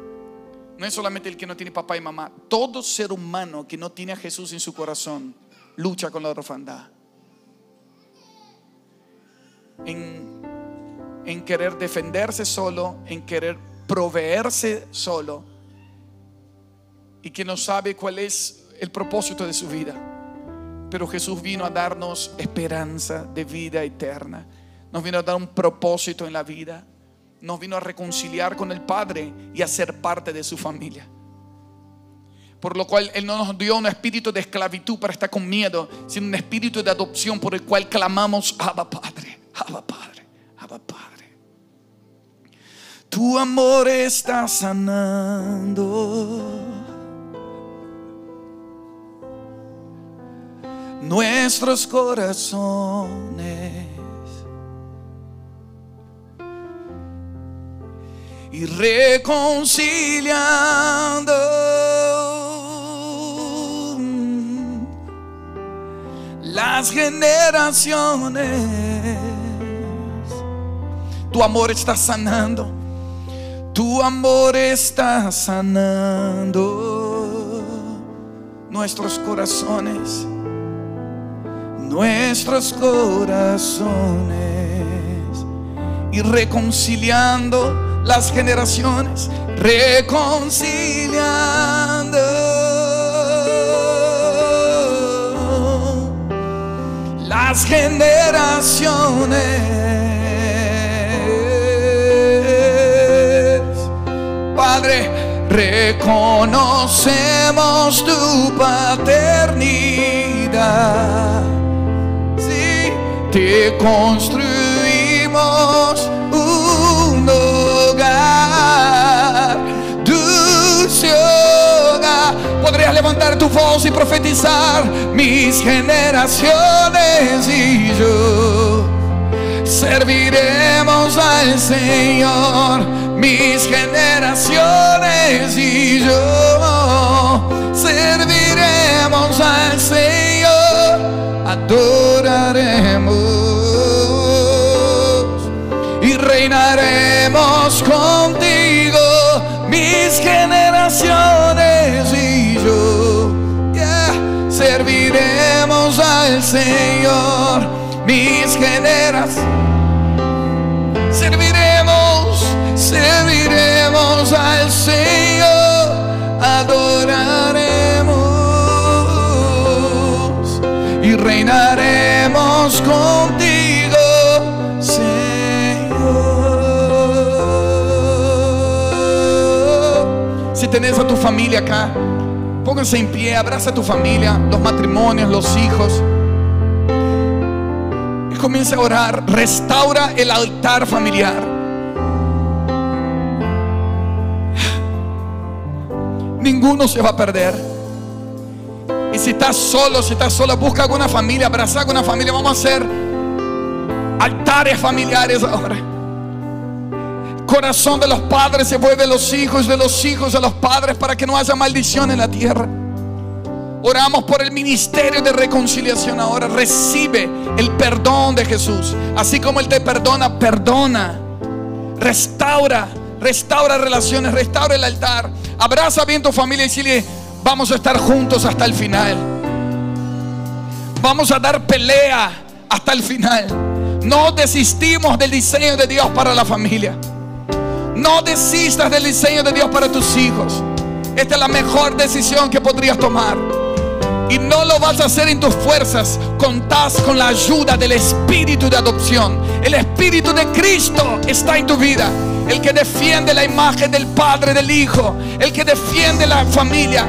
no es solamente el que no tiene papá y mamá. Todo ser humano que no tiene a Jesús en su corazón lucha con la orfandad, en querer defenderse solo, en querer proveerse solo, y que no sabe cuál es el propósito de su vida. Pero Jesús vino a darnos esperanza de vida eterna. Nos vino a dar un propósito en la vida. Nos vino a reconciliar con el Padre y a ser parte de su familia. Por lo cual Él no nos dio un espíritu de esclavitud para estar con miedo, sino un espíritu de adopción por el cual clamamos: Abba Padre, Abba Padre, Abba Padre. Tu amor está sanando nuestros corazones y reconciliando las generaciones. Tu amor está sanando, tu amor está sanando nuestros corazones, nuestros corazones, y reconciliando las generaciones, reconciliando las generaciones. Padre, reconocemos tu paternidad. Sí, te construimos seremos un hogar, dulce hogar. Podrías levantar tu voz y profetizar: mis generaciones y yo serviremos al Señor. Mis generaciones y yo serviremos al Señor, adoraremos y reinaremos contigo. Mis generaciones y yo, serviremos al Señor. Mis generaciones serviremos al Señor, adoraremos y reinaremos contigo, Señor. Si tenés a tu familia acá, pónganse en pie, abraza a tu familia, los matrimonios, los hijos, y comienza a orar. Restaura el altar familiar. Ninguno se va a perder. Y si estás solo, si estás sola, busca alguna familia, abraza a alguna familia. Vamos a hacer altares familiares ahora. Corazón de los padres se vuelve a los hijos, de los hijos a los padres, para que no haya maldición en la tierra. Oramos por el ministerio de reconciliación ahora. Recibe el perdón de Jesús. Así como Él te perdona, perdona. Restaura relaciones, restaura el altar. Abraza bien tu familia y dile: vamos a estar juntos hasta el final. Vamos a dar pelea hasta el final. No desistimos del diseño de Dios para la familia. No desistas del diseño de Dios para tus hijos. Esta es la mejor decisión que podrías tomar. Y no lo vas a hacer en tus fuerzas. Contás con la ayuda del espíritu de adopción. El espíritu de Cristo está en tu vida. El que defiende la imagen del Padre, del Hijo, el que defiende la familia.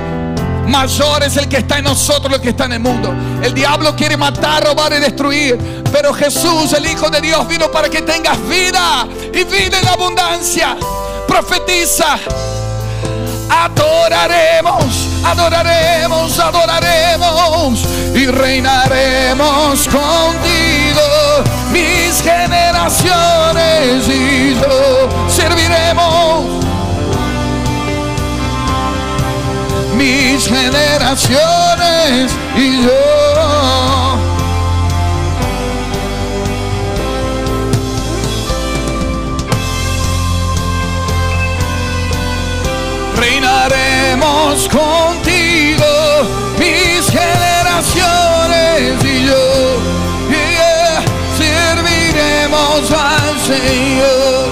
Mayor es el que está en nosotros, el que está en el mundo. El diablo quiere matar, robar y destruir, pero Jesús, el Hijo de Dios, vino para que tengas vida y vida en abundancia. Profetiza: adoraremos, adoraremos, adoraremos y reinaremos contigo. Mis generaciones y yo serviremos. Mis generaciones y yo reinaremos contigo. Mis generaciones y yo serviremos al Señor.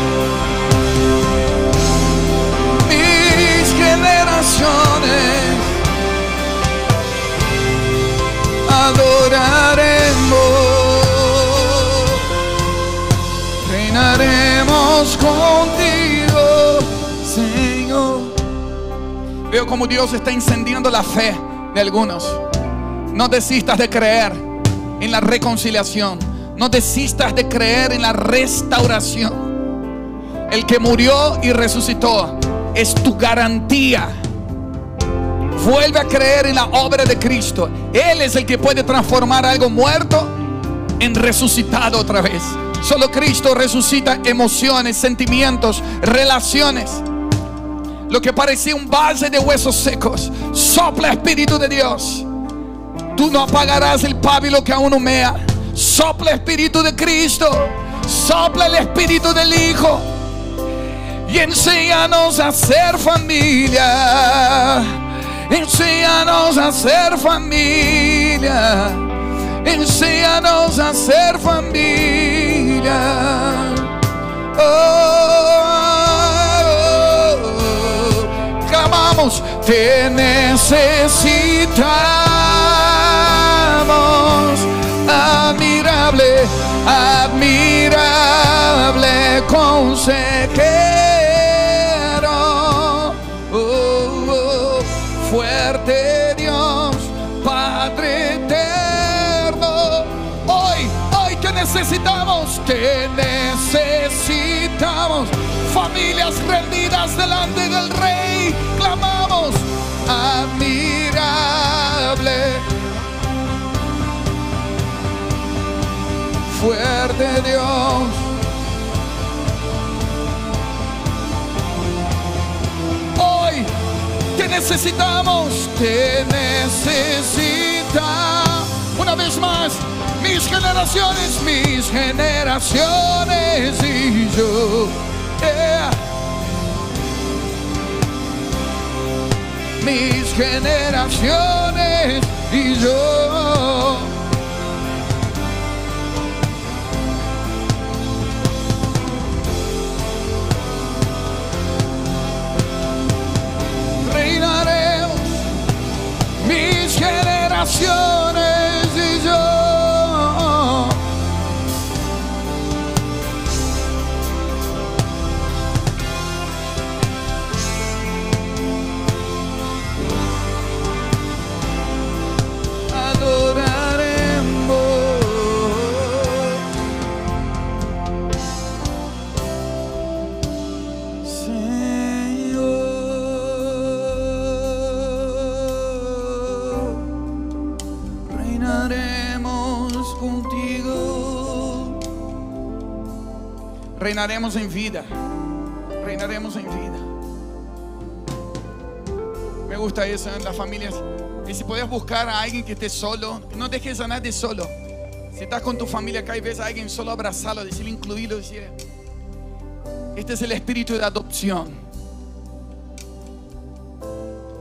Mis generaciones adoraremos, reinaremos contigo, Señor. Veo como Dios está incendiando la fe de algunos. No desistas de creer en la reconciliación. No desistas de creer en la restauración. El que murió y resucitó es tu garantía. Vuelve a creer en la obra de Cristo. Él es el que puede transformar algo muerto en resucitado otra vez. Solo Cristo resucita emociones, sentimientos, relaciones. Lo que parecía un valle de huesos secos, sopla Espíritu de Dios. Tú no apagarás el pábilo que aún humea. Sopla Espíritu de Cristo. Sopla el Espíritu del Hijo. Y enséñanos a ser familia. Enséñanos a ser familia. Enséñanos a ser familia. Clamamos, te necesitamos. Admirable, admirable consejero. Fuerte Dios, Padre eterno. Hoy te necesitamos. necesitamos, te necesitamos. Familias rendidas delante del Rey, clamamos, admirable, fuerte Dios. Hoy te necesitamos, te necesita. Una vez más, mis generaciones y yo. Mis generaciones y yo. Reinaremos, mis generaciones y yo. Reinaremos en vida. Reinaremos en vida. Me gusta eso en las familias. Y si puedes buscar a alguien que esté solo, no dejes a nadie solo. Si estás con tu familia acá y ves a alguien solo, abrazarlo, decirle, incluirlo, decirle, este es el espíritu de adopción.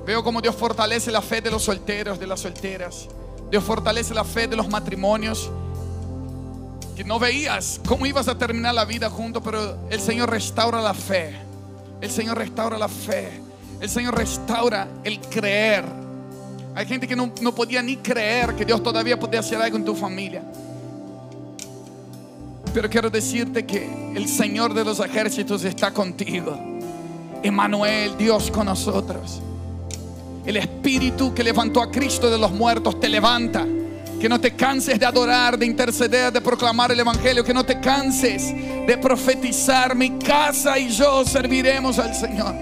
Veo cómo Dios fortalece la fe de los solteros, de las solteras. Dios fortalece la fe de los matrimonios que no veías cómo ibas a terminar la vida juntos, pero el Señor restaura la fe. El Señor restaura la fe. El Señor restaura el creer. Hay gente que no podía ni creer que Dios todavía podía hacer algo en tu familia. Pero quiero decirte que el Señor de los ejércitos está contigo. Emmanuel, Dios con nosotros. El Espíritu que levantó a Cristo de los muertos te levanta. Que no te canses de adorar, de interceder, de proclamar el Evangelio. Que no te canses de profetizar. Mi casa y yo serviremos al Señor.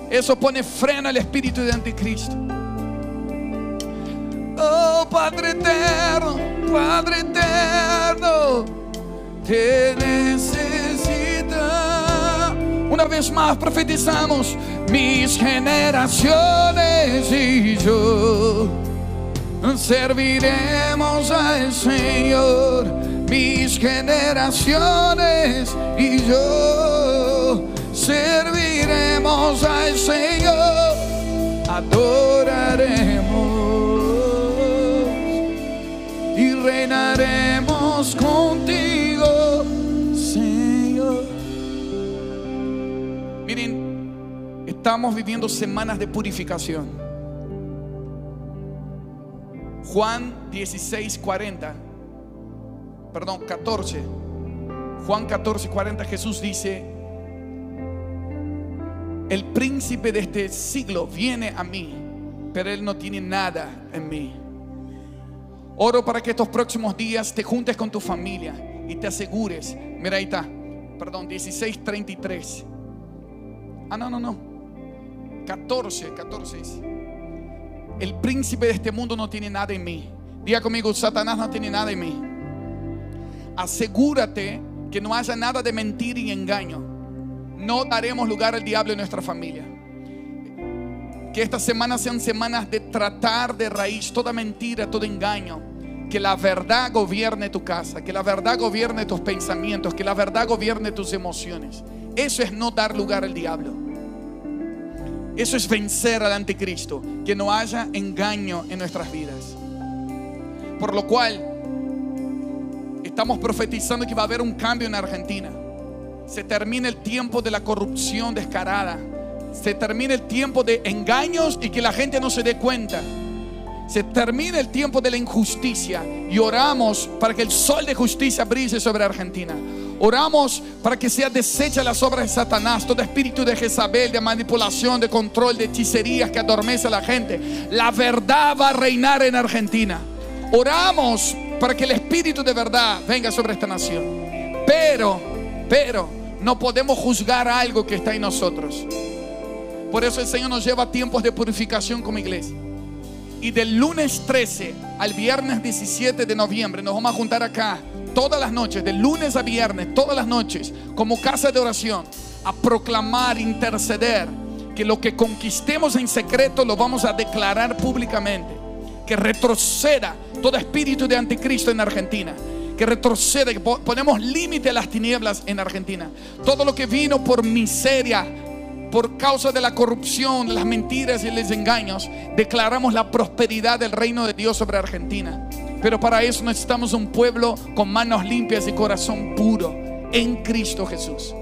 Eso pone freno al espíritu de anticristo. Oh Padre eterno, te necesita. Una vez más profetizamos. Mis generaciones y yo serviremos al Señor. Mis generaciones y yo serviremos al Señor. Adoraremos y reinaremos contigo, Señor. Miren, estamos viviendo semanas de purificación. Juan 14. Juan 14:40, Jesús dice: el príncipe de este siglo viene a mí, pero él no tiene nada en mí. Oro para que estos próximos días te juntes con tu familia y te asegures. Mira, ahí está. 16:33. No. 14. El príncipe de este mundo no tiene nada en mí. Diga conmigo: Satanás no tiene nada en mí. Asegúrate que no haya nada de mentira y engaño. No daremos lugar al diablo en nuestra familia. Que estas semanas sean semanas de tratar de raíz toda mentira, todo engaño. Que la verdad gobierne tu casa. Que la verdad gobierne tus pensamientos. Que la verdad gobierne tus emociones. Eso es no dar lugar al diablo. Eso es vencer al anticristo. Que no haya engaño en nuestras vidas. Por lo cual estamos profetizando que va a haber un cambio en Argentina. Se termina el tiempo de la corrupción descarada. Se termina el tiempo de engaños y que la gente no se dé cuenta. Se termina el tiempo de la injusticia. Y oramos para que el sol de justicia brille sobre Argentina. Oramos para que sea deshecha las obras de Satanás. Todo espíritu de Jezabel, de manipulación, de control, de hechicerías que adormece a la gente. La verdad va a reinar en Argentina. Oramos para que el Espíritu de verdad venga sobre esta nación. Pero no podemos juzgar algo que está en nosotros. Por eso el Señor nos lleva a tiempos de purificación como iglesia. Y del lunes 13 al viernes 17 de noviembre nos vamos a juntar acá todas las noches, de lunes a viernes, todas las noches, como casa de oración, a proclamar, interceder, que lo que conquistemos en secreto lo vamos a declarar públicamente. Que retroceda todo espíritu de anticristo en Argentina. Que retroceda, que ponemos límite a las tinieblas en Argentina. Todo lo que vino por miseria, por causa de la corrupción, las mentiras y los engaños, declaramos la prosperidad del reino de Dios sobre Argentina. Pero para eso necesitamos un pueblo con manos limpias y corazón puro en Cristo Jesús.